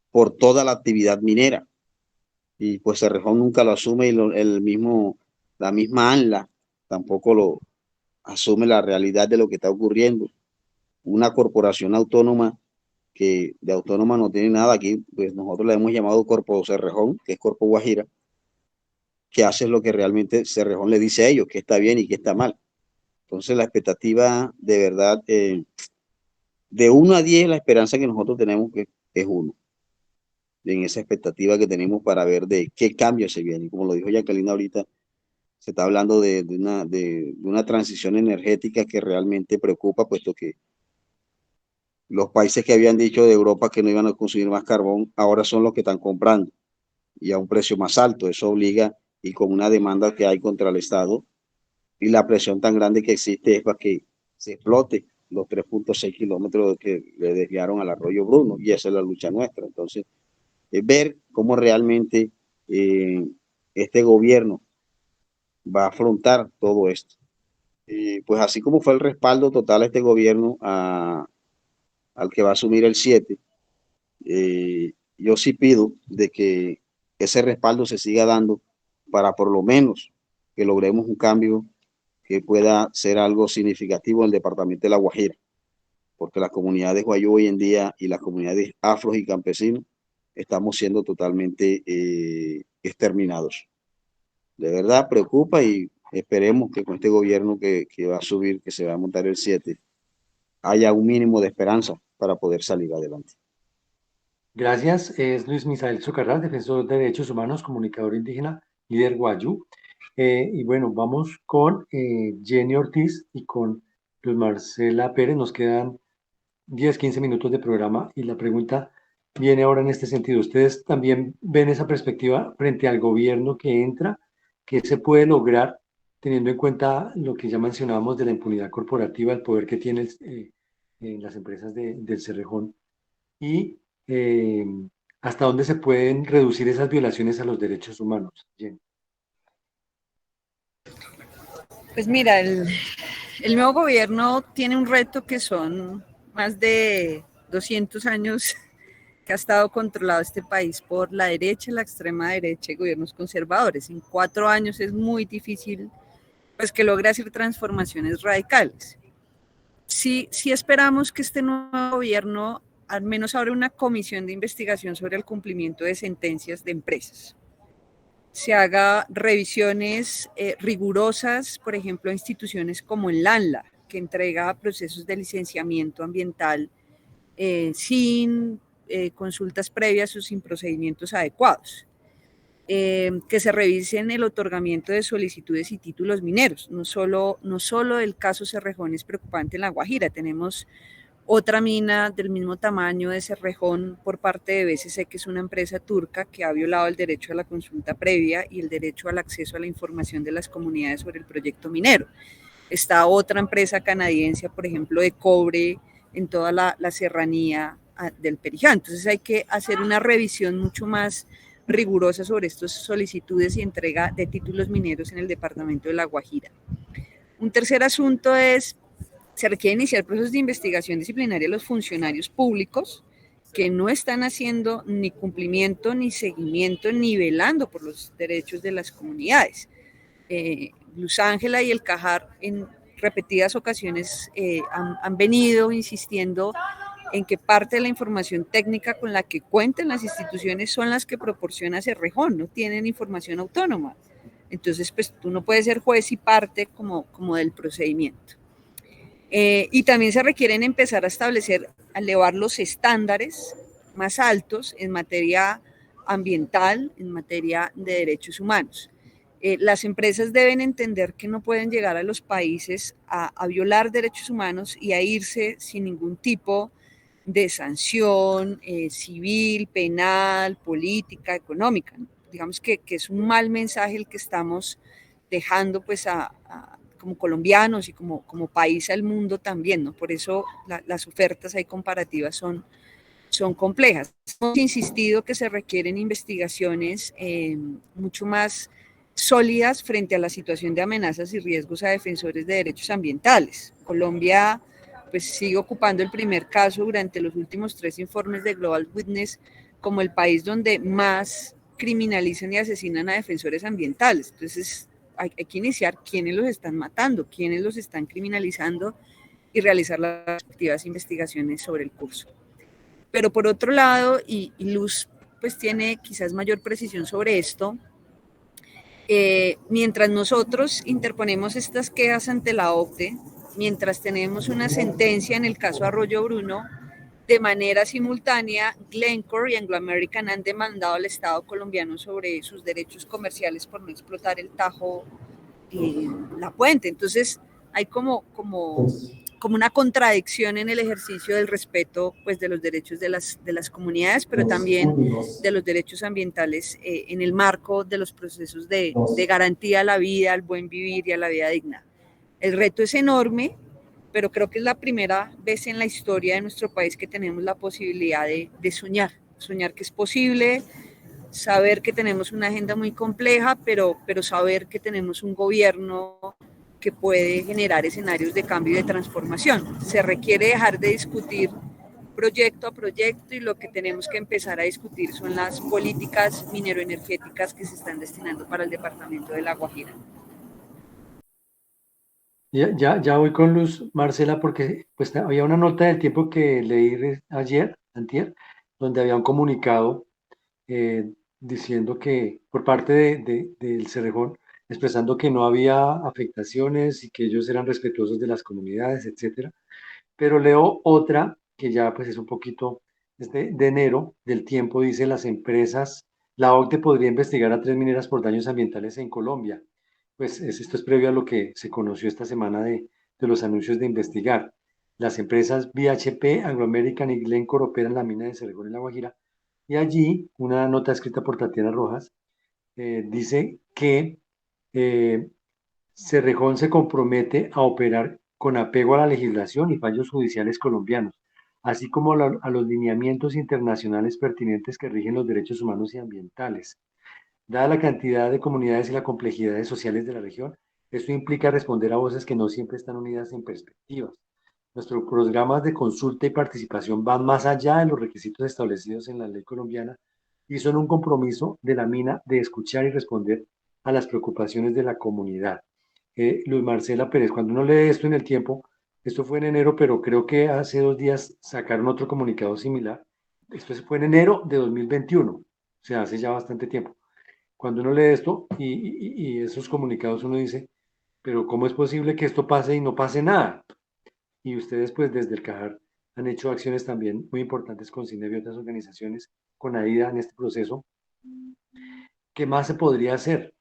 [SPEAKER 10] por toda la actividad minera. Y pues Cerrejón nunca lo asume y la misma ANLA tampoco lo asume la realidad de lo que está ocurriendo. Una corporación autónoma que de autónoma no tiene nada aquí, pues nosotros le hemos llamado Corpo Cerrejón, que es Corpo Guajira, que hace lo que realmente Cerrejón le dice a ellos, que está bien y que está mal. Entonces la expectativa de verdad, de 1 a 10, la esperanza que nosotros tenemos es 1. En esa expectativa que tenemos para ver de qué cambio se viene. Como lo dijo Jacqueline ahorita, se está hablando de una transición energética que realmente preocupa, puesto que los países que habían dicho de Europa que no iban a consumir más carbón, ahora son los que están comprando y a un precio más alto. Eso obliga, y con una demanda que hay contra el Estado y la presión tan grande que existe, es para que se explote los 3.6 kilómetros que le desviaron al arroyo Bruno, y esa es la lucha nuestra. Entonces, es ver cómo realmente este gobierno va a afrontar todo esto. Pues así como fue el respaldo total a este gobierno al que va a asumir el 7, yo sí pido de que ese respaldo se siga dando para por lo menos que logremos un cambio que pueda ser algo significativo en el departamento de La Guajira, porque las comunidades guayú hoy en día y las comunidades afros y campesinos estamos siendo totalmente exterminados. De verdad preocupa, y esperemos que con este gobierno que va a subir, que se va a montar el 7, haya un mínimo de esperanza para poder salir adelante.
[SPEAKER 6] Gracias. Es Luis Misael Socarrás, defensor de derechos humanos, comunicador indígena, líder guayú. Y bueno, vamos con Jenny Ortiz y con Luz Marcela Pérez. Nos quedan 10, 15 minutos de programa y la pregunta viene ahora en este sentido. ¿Ustedes también ven esa perspectiva frente al gobierno que entra? ¿Qué se puede lograr teniendo en cuenta lo que ya mencionábamos de la impunidad corporativa, el poder que tienen las empresas del Cerrejón? Y hasta dónde se pueden reducir esas violaciones a los derechos humanos. Jenny.
[SPEAKER 9] Pues mira, el nuevo gobierno tiene un reto que son más de 200 años que ha estado controlado este país por la derecha, la extrema derecha y gobiernos conservadores. En 4 años es muy difícil pues que logre hacer transformaciones radicales. Sí esperamos que este nuevo gobierno al menos abra una comisión de investigación sobre el cumplimiento de sentencias de empresas. Se haga revisiones rigurosas, por ejemplo, a instituciones como el ANLA, que entrega procesos de licenciamiento ambiental sin consultas previas o sin procedimientos adecuados. Que se revisen el otorgamiento de solicitudes y títulos mineros. No solo el caso Cerrejón es preocupante en La Guajira, tenemos otra mina del mismo tamaño de Cerrejón por parte de BCC, que es una empresa turca que ha violado el derecho a la consulta previa y el derecho al acceso a la información de las comunidades sobre el proyecto minero. Está otra empresa canadiense, por ejemplo, de cobre en toda la serranía del Perijá. Entonces hay que hacer una revisión mucho más rigurosa sobre estas solicitudes y entrega de títulos mineros en el departamento de La Guajira. Un tercer asunto es, se requiere iniciar procesos de investigación disciplinaria a los funcionarios públicos que no están haciendo ni cumplimiento, ni seguimiento, ni velando por los derechos de las comunidades. Luz Ángela y el Cajar en repetidas ocasiones han venido insistiendo en que parte de la información técnica con la que cuentan las instituciones son las que proporciona Cerrejón, no tienen información autónoma. Entonces, pues tú no puedes ser juez y parte como del procedimiento. Y también se requieren empezar a establecer, a elevar los estándares más altos en materia ambiental, en materia de derechos humanos. Las empresas deben entender que no pueden llegar a los países a violar derechos humanos y a irse sin ningún tipo de sanción civil, penal, política, económica. Digamos que es un mal mensaje el que estamos dejando pues como colombianos y como país al mundo también, ¿no? Por eso las ofertas ahí comparativas son complejas. Hemos insistido que se requieren investigaciones mucho más sólidas frente a la situación de amenazas y riesgos a defensores de derechos ambientales. Colombia pues sigue ocupando el primer caso durante los últimos 3 informes de Global Witness como el país donde más criminalizan y asesinan a defensores ambientales. Entonces hay que iniciar quiénes los están matando, quiénes los están criminalizando y realizar las respectivas investigaciones sobre el curso. Pero por otro lado, y Luz pues tiene quizás mayor precisión sobre esto, mientras nosotros interponemos estas quejas ante la OCDE, mientras tenemos una sentencia en el caso Arroyo Bruno, de manera simultánea, Glencore y Anglo American han demandado al Estado colombiano sobre sus derechos comerciales por no explotar el Tajo y la Puente. Entonces, hay como una contradicción en el ejercicio del respeto pues, de los derechos de las comunidades, pero también de los derechos ambientales en el marco de los procesos de garantía a la vida, al buen vivir y a la vida digna. El reto es enorme, pero creo que es la primera vez en la historia de nuestro país que tenemos la posibilidad de soñar que es posible, saber que tenemos una agenda muy compleja, pero saber que tenemos un gobierno que puede generar escenarios de cambio y de transformación. Se requiere dejar de discutir proyecto a proyecto y lo que tenemos que empezar a discutir son las políticas mineroenergéticas que se están destinando para el departamento de La Guajira.
[SPEAKER 6] Ya voy con Luz, Marcela, porque pues había una nota del Tiempo que leí antier, donde había un comunicado diciendo que por parte del Cerrejón, expresando que no había afectaciones y que ellos eran respetuosos de las comunidades, etcétera. Pero leo otra que ya pues es un poquito de enero del Tiempo, dice la OCDE podría investigar a 3 mineras por daños ambientales en Colombia. Pues esto es previo a lo que se conoció esta semana de los anuncios de investigar. Las empresas BHP, Anglo American y Glencore operan la mina de Cerrejón en La Guajira. Y allí, una nota escrita por Tatiana Rojas dice que Cerrejón se compromete a operar con apego a la legislación y fallos judiciales colombianos, así como a los lineamientos internacionales pertinentes que rigen los derechos humanos y ambientales. Dada la cantidad de comunidades y las complejidades sociales de la región, esto implica responder a voces que no siempre están unidas en perspectivas. Nuestros programas de consulta y participación van más allá de los requisitos establecidos en la ley colombiana y son un compromiso de la mina de escuchar y responder a las preocupaciones de la comunidad. Luz Marcela Pérez, cuando uno lee esto en el Tiempo, esto fue en enero, pero creo que hace 2 días sacaron otro comunicado similar. Esto fue en enero de 2021, o sea, hace ya bastante tiempo. Cuando uno lee esto y esos comunicados, uno dice, pero ¿cómo es posible que esto pase y no pase nada? Y ustedes, pues, desde el CAJAR han hecho acciones también muy importantes con CINEV y otras organizaciones, con AIDA en este proceso. ¿Qué más se podría hacer?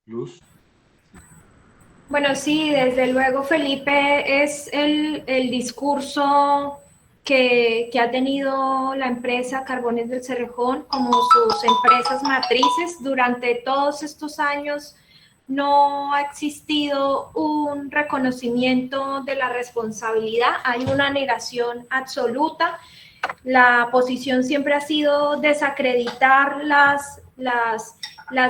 [SPEAKER 6] Luz.
[SPEAKER 8] Bueno, sí, desde luego, Felipe, es el discurso que ha tenido la empresa Carbones del Cerrejón como sus empresas matrices. Durante todos estos años no ha existido un reconocimiento de la responsabilidad, hay una negación absoluta. La posición siempre ha sido desacreditar las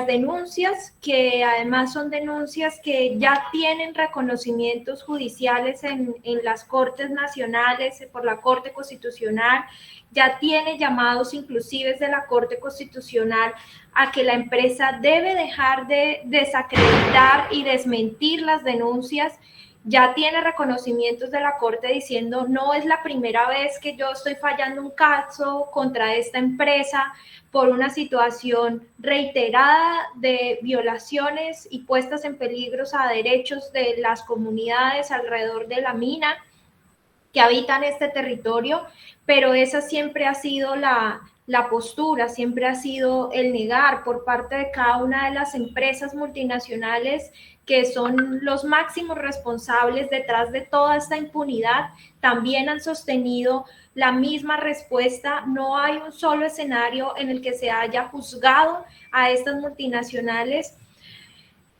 [SPEAKER 8] denuncias, que además son denuncias que ya tienen reconocimientos judiciales en las Cortes Nacionales, por la Corte Constitucional, ya tiene llamados inclusive de la Corte Constitucional a que la empresa debe dejar de desacreditar y desmentir las denuncias. Ya tiene reconocimientos de la Corte diciendo no es la primera vez que yo estoy fallando un caso contra esta empresa por una situación reiterada de violaciones y puestas en peligro a derechos de las comunidades alrededor de la mina que habitan este territorio, pero esa siempre ha sido la postura, siempre ha sido el negar por parte de cada una de las empresas multinacionales que son los máximos responsables detrás de toda esta impunidad. También han sostenido la misma respuesta. No hay un solo escenario en el que se haya juzgado a estas multinacionales.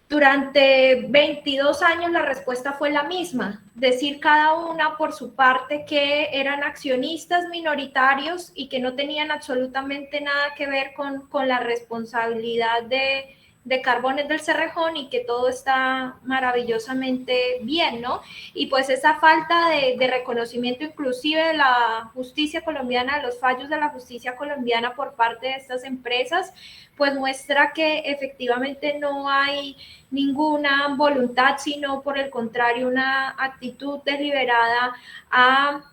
[SPEAKER 8] Durante 22 años la respuesta fue la misma, decir cada una por su parte que eran accionistas minoritarios y que no tenían absolutamente nada que ver con la responsabilidad de Carbones del Cerrejón y que todo está maravillosamente bien, ¿no? Y pues esa falta de reconocimiento inclusive de la justicia colombiana, de los fallos de la justicia colombiana por parte de estas empresas, pues muestra que efectivamente no hay ninguna voluntad, sino por el contrario una actitud deliberada a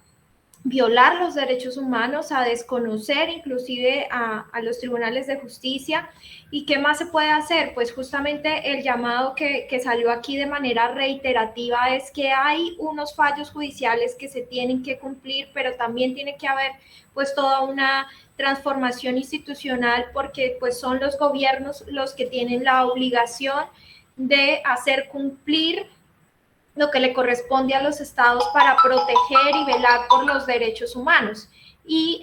[SPEAKER 8] violar los derechos humanos, a desconocer inclusive a los tribunales de justicia. ¿Y qué más se puede hacer? Pues justamente el llamado que salió aquí de manera reiterativa es que hay unos fallos judiciales que se tienen que cumplir, pero también tiene que haber pues toda una transformación institucional, porque pues son los gobiernos los que tienen la obligación de hacer cumplir lo que le corresponde a los estados para proteger y velar por los derechos humanos. Y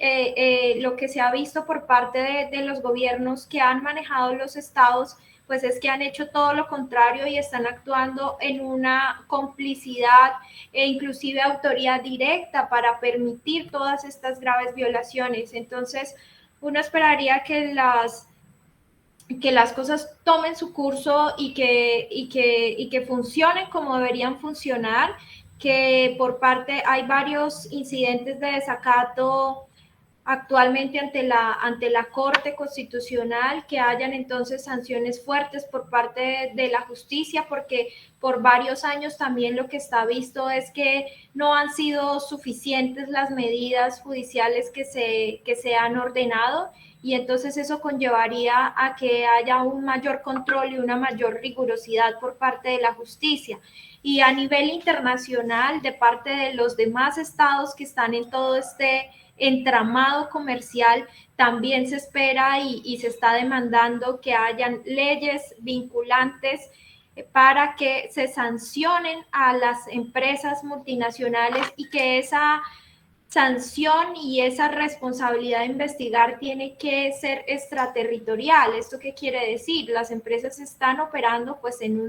[SPEAKER 8] lo que se ha visto por parte de los gobiernos que han manejado los estados, pues es que han hecho todo lo contrario y están actuando en una complicidad e inclusive autoría directa para permitir todas estas graves violaciones. Entonces, uno esperaría que las cosas tomen su curso y que funcionen como deberían funcionar, que por parte hay varios incidentes de desacato actualmente ante la Corte Constitucional, que hayan entonces sanciones fuertes por parte de la justicia, porque por varios años también lo que está visto es que no han sido suficientes las medidas judiciales que se han ordenado, y entonces eso conllevaría a que haya un mayor control y una mayor rigurosidad por parte de la justicia. Y a nivel internacional, de parte de los demás estados que están en todo este entramado comercial, también se espera y se está demandando que hayan leyes vinculantes para que se sancionen a las empresas multinacionales, y que esa sanción y esa responsabilidad de investigar tiene que ser extraterritorial. ¿Esto qué quiere decir? Las empresas están operando pues en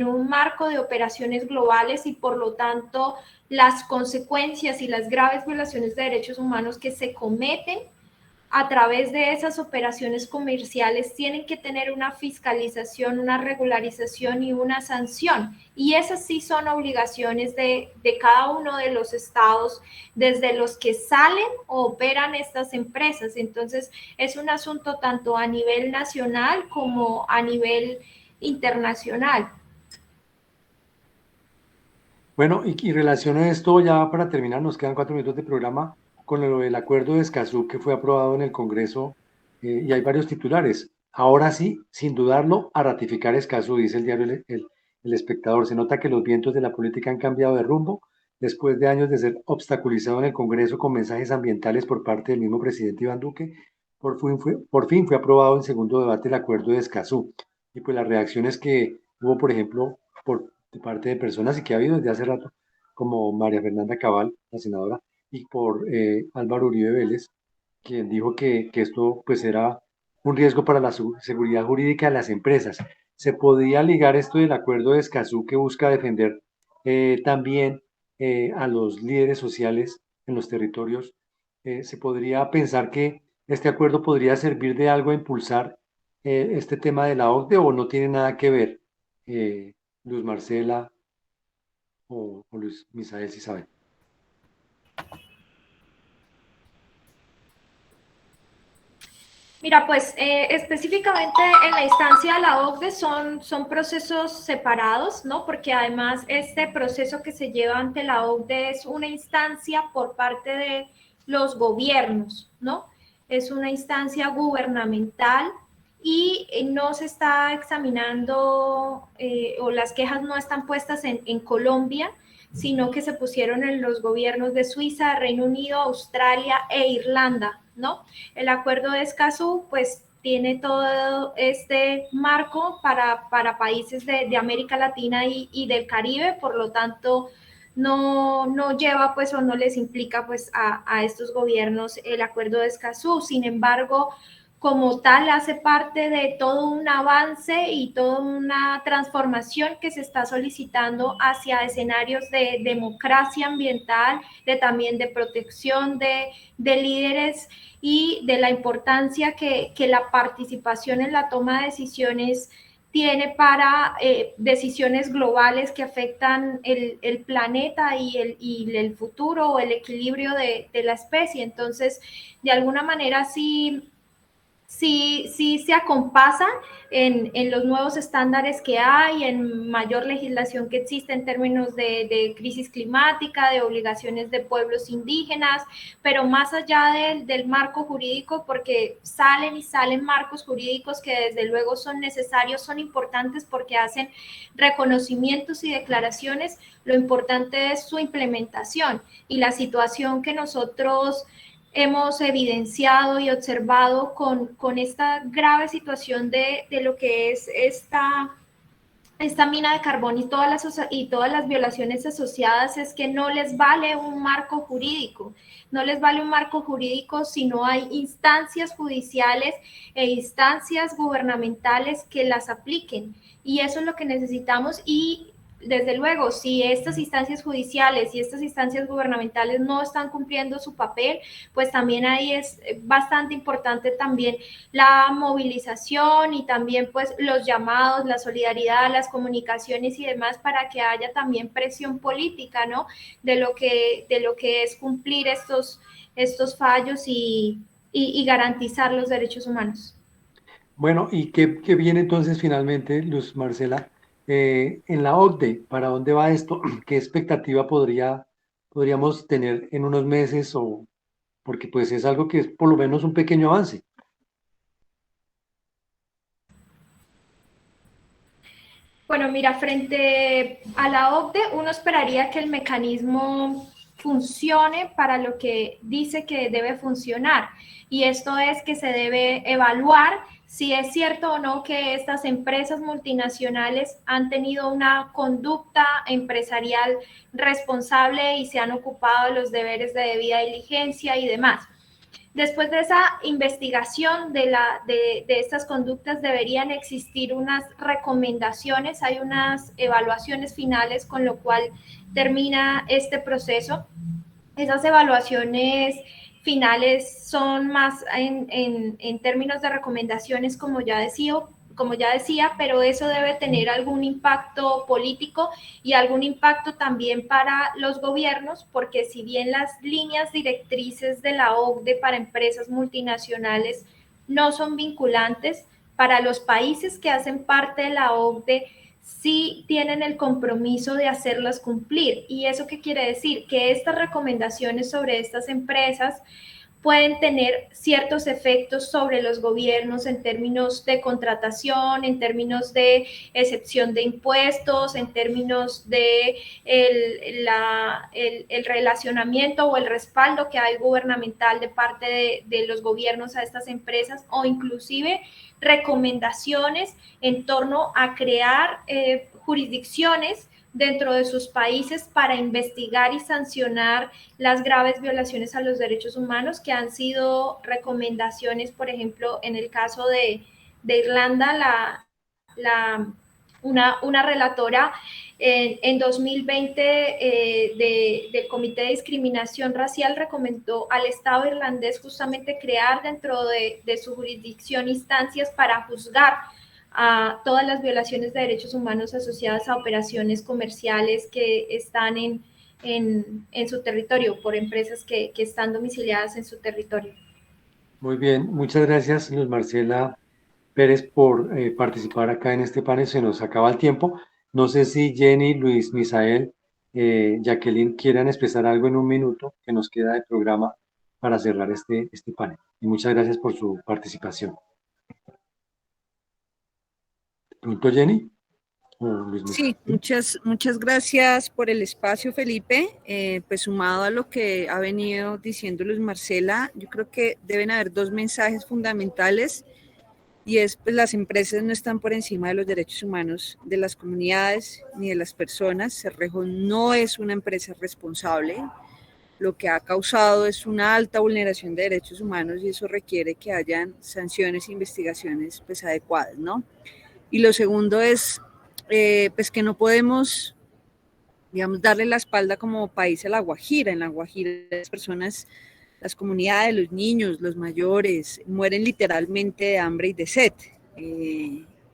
[SPEAKER 8] un marco de operaciones globales, y por lo tanto las consecuencias y las graves violaciones de derechos humanos que se cometen a través de esas operaciones comerciales tienen que tener una fiscalización, una regularización y una sanción. Y esas sí son obligaciones de cada uno de los estados, desde los que salen o operan estas empresas. Entonces, es un asunto tanto a nivel nacional como a nivel internacional.
[SPEAKER 6] Bueno, y relaciona esto ya para terminar, nos quedan 4 minutos de programa, con lo del acuerdo de Escazú que fue aprobado en el Congreso, y hay varios titulares. Ahora sí, sin dudarlo, a ratificar Escazú, dice el diario el Espectador. Se nota que los vientos de la política han cambiado de rumbo después de años de ser obstaculizado en el Congreso con mensajes ambientales por parte del mismo presidente Iván Duque. Por fin fue aprobado en segundo debate el acuerdo de Escazú. Y pues las reacciones que hubo, por ejemplo, por de parte de personas y que ha habido desde hace rato, como María Fernanda Cabal, la senadora, y por Álvaro Uribe Vélez, quien dijo que esto pues era un riesgo para la seguridad jurídica de las empresas. ¿Se podía ligar esto del acuerdo de Escazú que busca defender también a los líderes sociales en los territorios? ¿Se podría pensar que este acuerdo podría servir de algo a impulsar este tema de la OCDE o no tiene nada que ver? Luz Marcela o Luis Misael, si saben.
[SPEAKER 8] Mira, pues específicamente en la instancia de la OCDE son procesos separados, ¿no? Porque además este proceso que se lleva ante la OCDE es una instancia por parte de los gobiernos, ¿no? Es una instancia gubernamental y no se está examinando o las quejas no están puestas en Colombia, sino que se pusieron en los gobiernos de Suiza, Reino Unido, Australia e Irlanda, ¿no? El acuerdo de Escazú, pues, tiene todo este marco para países de América Latina y del Caribe, por lo tanto, no lleva, pues, o no les implica, pues, a estos gobiernos el acuerdo de Escazú. Sin embargo, como tal, hace parte de todo un avance y toda una transformación que se está solicitando hacia escenarios de democracia ambiental, también de protección de líderes y de la importancia que la participación en la toma de decisiones tiene para decisiones globales que afectan el planeta y el futuro o el equilibrio de la especie. Entonces, de alguna manera sí se acompasa en los nuevos estándares que hay, en mayor legislación que existe en términos de crisis climática, de obligaciones de pueblos indígenas, pero más allá del marco jurídico, porque salen marcos jurídicos que desde luego son necesarios, son importantes porque hacen reconocimientos y declaraciones, lo importante es su implementación y la situación que nosotros hemos evidenciado y observado con esta grave situación de lo que es esta mina de carbón y todas las violaciones asociadas es que no les vale un marco jurídico, si no hay instancias judiciales e instancias gubernamentales que las apliquen. Y eso es lo que necesitamos y desde luego, si estas instancias judiciales y estas instancias gubernamentales no están cumpliendo su papel, pues también ahí es bastante importante también la movilización y también pues los llamados, la solidaridad, las comunicaciones y demás para que haya también presión política, ¿no? De lo que es cumplir estos fallos y garantizar los derechos humanos.
[SPEAKER 6] Bueno, ¿y qué viene entonces finalmente, Luz Marcela? En la OCDE, ¿para dónde va esto? ¿Qué expectativa podríamos tener en unos meses? Porque pues es algo que es por lo menos un pequeño avance.
[SPEAKER 8] Bueno, mira, frente a la OCDE, uno esperaría que el mecanismo funcione para lo que dice que debe funcionar. Y esto es que se debe evaluar si es cierto o no que estas empresas multinacionales han tenido una conducta empresarial responsable y se han ocupado de los deberes de debida diligencia y demás. Después de esa investigación de estas conductas deberían existir unas recomendaciones, hay unas evaluaciones finales con lo cual termina este proceso. Esas evaluaciones finales son más en términos de recomendaciones, como ya decía, pero eso debe tener algún impacto político y algún impacto también para los gobiernos, porque si bien las líneas directrices de la OCDE para empresas multinacionales no son vinculantes, para los países que hacen parte de la OCDE sí tienen el compromiso de hacerlas cumplir. ¿Y eso qué quiere decir? Que estas recomendaciones sobre estas empresas pueden tener ciertos efectos sobre los gobiernos en términos de contratación, en términos de excepción de impuestos, en términos de el relacionamiento o el respaldo que hay gubernamental de parte de los gobiernos a estas empresas o inclusive recomendaciones en torno a crear jurisdicciones dentro de sus países para investigar y sancionar las graves violaciones a los derechos humanos que han sido recomendaciones, por ejemplo, en el caso de Irlanda, una relatora en 2020 del Comité de Discriminación Racial recomendó al Estado irlandés justamente crear dentro de su jurisdicción instancias para juzgar a todas las violaciones de derechos humanos asociadas a operaciones comerciales que están en su territorio por empresas que están domiciliadas en su territorio.
[SPEAKER 6] Muy bien, muchas gracias, Luz Marcela Pérez, por participar acá en este panel. Se nos acaba el tiempo. No sé si Jenny, Luis, Misael, Jacqueline quieran expresar algo en un minuto que nos queda de programa para cerrar este panel. Y muchas gracias por su participación. ¿Pregunto, Jenny?
[SPEAKER 9] Sí, muchas gracias por el espacio, Felipe. Pues sumado a lo que ha venido diciendo Luz Marcela, yo creo que deben haber dos mensajes fundamentales, y es, pues, las empresas no están por encima de los derechos humanos de las comunidades ni de las personas. Cerrejón no es una empresa responsable. Lo que ha causado es una alta vulneración de derechos humanos y eso requiere que hayan sanciones e investigaciones, pues, adecuadas, ¿no? Y lo segundo es pues que no podemos, digamos, darle la espalda como país a La Guajira. En La Guajira las personas, las comunidades, los niños, los mayores, mueren literalmente de hambre y de sed.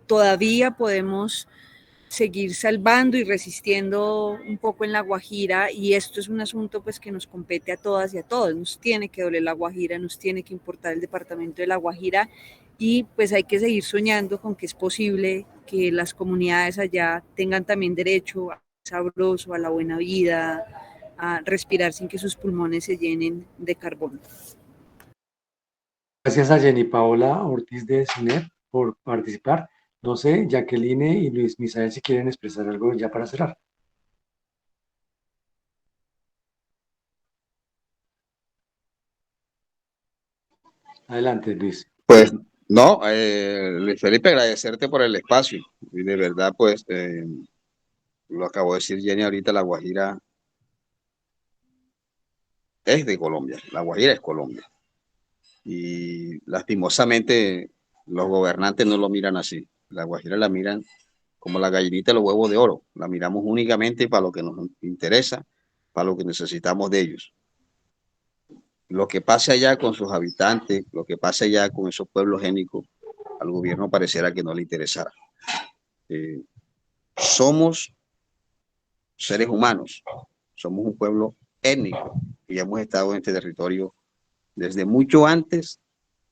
[SPEAKER 9] Todavía podemos seguir salvando y resistiendo un poco en La Guajira, y esto es un asunto pues que nos compete a todas y a todos. Nos tiene que doler La Guajira, nos tiene que importar el departamento de La Guajira, y pues hay que seguir soñando con que es posible que las comunidades allá tengan también derecho a sabroso, a la buena vida, a respirar sin que sus pulmones se llenen de carbón.
[SPEAKER 6] Gracias a Jenny Paola Ortiz de CINEP por participar. No sé, Jacqueline y Luis Misael, si quieren expresar algo ya para cerrar. Adelante, Luis.
[SPEAKER 10] Pues no, Luis Felipe, agradecerte por el espacio. Y de verdad, pues, lo acabo de decir Jenny ahorita, La Guajira es de Colombia. La Guajira es Colombia. Y lastimosamente los gobernantes no lo miran así. La Guajira la miran como la gallinita de los huevos de oro. La miramos únicamente para lo que nos interesa, para lo que necesitamos de ellos. Lo que pasa allá con sus habitantes, lo que pasa allá con esos pueblos étnicos, al gobierno pareciera que no le interesara. Somos seres humanos, somos un pueblo étnico y hemos estado en este territorio desde mucho antes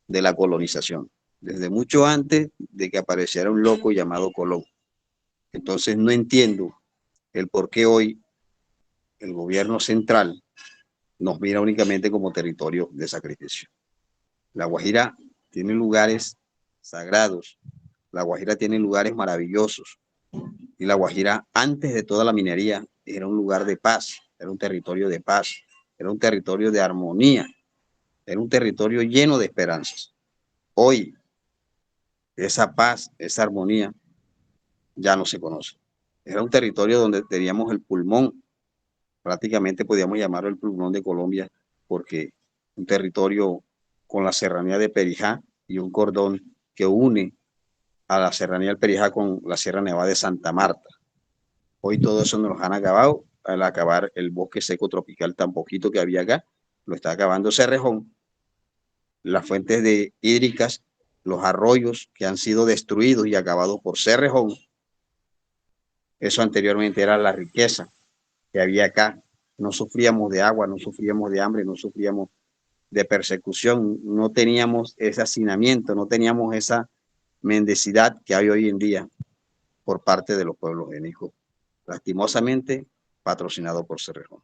[SPEAKER 10] de la colonización, desde mucho antes de que apareciera un loco llamado Colón. Entonces no entiendo el por qué hoy el gobierno central nos mira únicamente como territorio de sacrificio. La Guajira tiene lugares sagrados, La Guajira tiene lugares maravillosos, y La Guajira, antes de toda la minería, era un lugar de paz, era un territorio de paz, era un territorio de armonía, era un territorio lleno de esperanzas. Hoy, esa paz, esa armonía, ya no se conoce. Era un territorio donde teníamos el pulmón, prácticamente podíamos llamarlo el pulmón de Colombia, porque un territorio con la serranía de Perijá y un cordón que une a la serranía del Perijá con la Sierra Nevada de Santa Marta. Hoy todo eso nos lo han acabado, al acabar el bosque seco tropical tan poquito que había acá, lo está acabando Cerrejón, las fuentes hídricas, los arroyos que han sido destruidos y acabados por Cerrejón. Eso anteriormente era la riqueza que había acá. No sufríamos de agua, no sufríamos de hambre, no sufríamos de persecución, no teníamos ese hacinamiento, no teníamos esa mendicidad que hay hoy en día por parte de los pueblos étnicos, lastimosamente patrocinado por Cerrejón.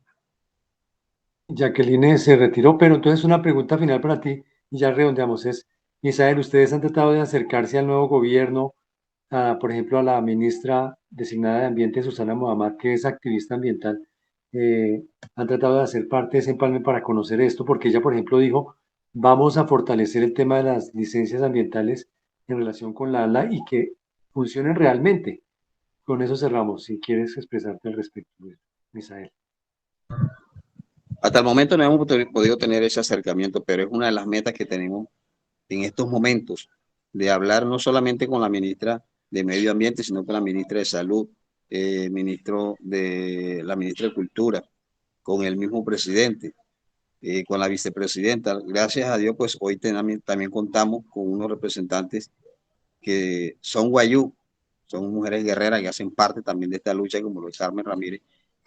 [SPEAKER 6] Jacqueline se retiró, pero entonces una pregunta final para ti, y ya redondeamos, es, Misael, ¿ustedes han tratado de acercarse al nuevo gobierno, por ejemplo, a la ministra designada de Ambiente, Susana Muhammad, que es activista ambiental? ¿Han tratado de hacer parte de ese empalme para conocer esto? Porque ella, por ejemplo, dijo, vamos a fortalecer el tema de las licencias ambientales en relación con la ALA y que funcionen realmente. con eso cerramos. Si quieres expresarte al respecto, Misael.
[SPEAKER 10] Hasta el momento no hemos podido tener ese acercamiento, pero es una de las metas que tenemos en estos momentos, de hablar no solamente con la ministra de Medio Ambiente, sino con la ministra de Salud, la ministra de Cultura, con el mismo presidente, con la vicepresidenta. Gracias a Dios, pues hoy también contamos con unos representantes que son guayú, son mujeres guerreras que hacen parte también de esta lucha, como lo es Carmen Ramírez,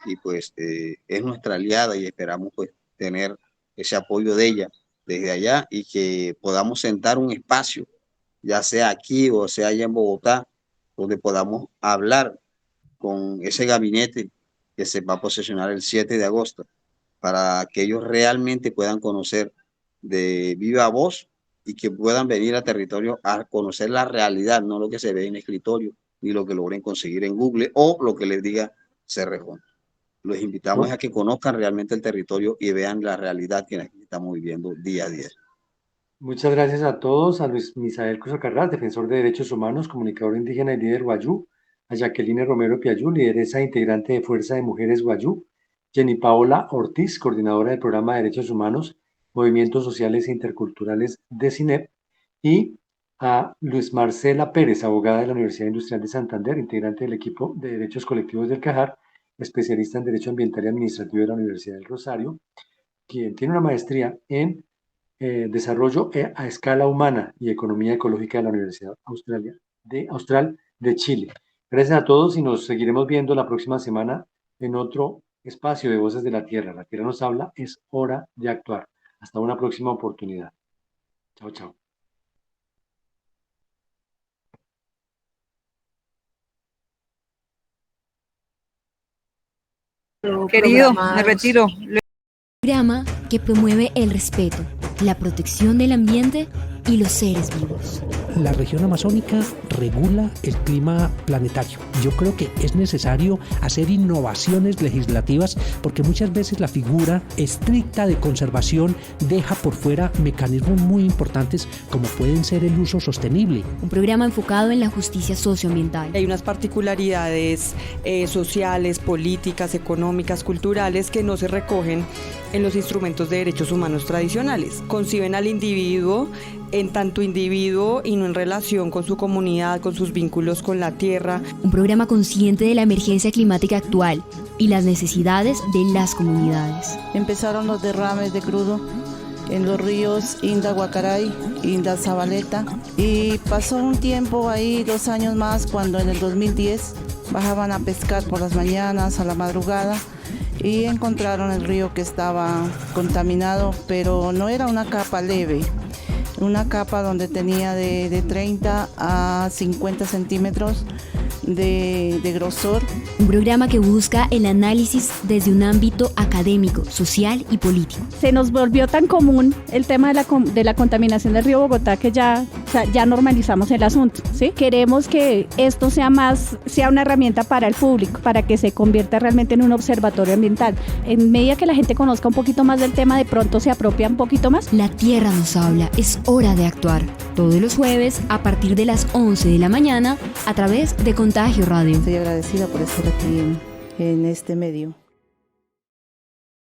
[SPEAKER 10] y pues es nuestra aliada y esperamos pues tener ese apoyo de ella desde allá y que podamos sentar un espacio, ya sea aquí o sea allá en Bogotá, donde podamos hablar con ese gabinete que se va a posesionar el 7 de agosto, para que ellos realmente puedan conocer de viva voz y que puedan venir a territorio a conocer la realidad, no lo que se ve en el escritorio, ni lo que logren conseguir en Google o lo que les diga Cerrejón. Los invitamos a que conozcan realmente el territorio y vean la realidad que estamos viviendo día a día.
[SPEAKER 6] Muchas gracias a todos, a Luis Misael Cruz Carras, defensor de derechos humanos, comunicador indígena y líder guayú, a Jacqueline Romero Piayú, lideresa e integrante de Fuerza de Mujeres Guayú, Jenny Paola Ortiz, coordinadora del Programa de Derechos Humanos, Movimientos Sociales e Interculturales de CINEP, y a Luis Marcela Pérez, abogada de la Universidad Industrial de Santander, integrante del equipo de Derechos Colectivos del Cajar, especialista en Derecho Ambiental y Administrativo de la Universidad del Rosario, quien tiene una maestría en Desarrollo a Escala Humana y Economía Ecológica de la Universidad Austral de Chile. Gracias a todos y nos seguiremos viendo la próxima semana en otro espacio de Voces de la Tierra. La Tierra nos habla, es hora de actuar. Hasta una próxima oportunidad. Chao, chao.
[SPEAKER 9] Querido, me retiro.
[SPEAKER 2] Programa que promueve el respeto, la protección del ambiente y los seres vivos.
[SPEAKER 1] La región amazónica regula el clima planetario. Yo creo que es necesario hacer innovaciones legislativas porque muchas veces la figura estricta de conservación deja por fuera mecanismos muy importantes como pueden ser el uso sostenible.
[SPEAKER 2] Un programa enfocado en la justicia socioambiental.
[SPEAKER 3] Hay unas particularidades sociales, políticas, económicas, culturales que no se recogen en los instrumentos de derechos humanos tradicionales. Conciben al individuo en tanto individuo y no en relación con su comunidad, con sus vínculos con la tierra.
[SPEAKER 2] Un programa consciente de la emergencia climática actual y las necesidades de las comunidades.
[SPEAKER 4] Empezaron los derrames de crudo en los ríos Inda Guacaray, Inda Zabaleta, y pasó un tiempo ahí, 2 años más, cuando en el 2010 bajaban a pescar por las mañanas, a la madrugada, y encontraron el río que estaba contaminado, pero no era una capa leve, una capa donde tenía de 30 a 50 centímetros de grosor.
[SPEAKER 2] Un programa que busca el análisis desde un ámbito académico, social y político.
[SPEAKER 5] Se nos volvió tan común el tema de la contaminación del río Bogotá que ya normalizamos el asunto, ¿sí? Queremos que esto sea una herramienta para el público, para que se convierta realmente en un observatorio ambiental. En medida que la gente conozca un poquito más del tema, de pronto se apropia un poquito más.
[SPEAKER 2] La Tierra nos habla, es hora de actuar. Todos los jueves a partir de las 11 de la mañana a través de Contagio Radio.
[SPEAKER 4] Estoy agradecida por estar aquí en este medio.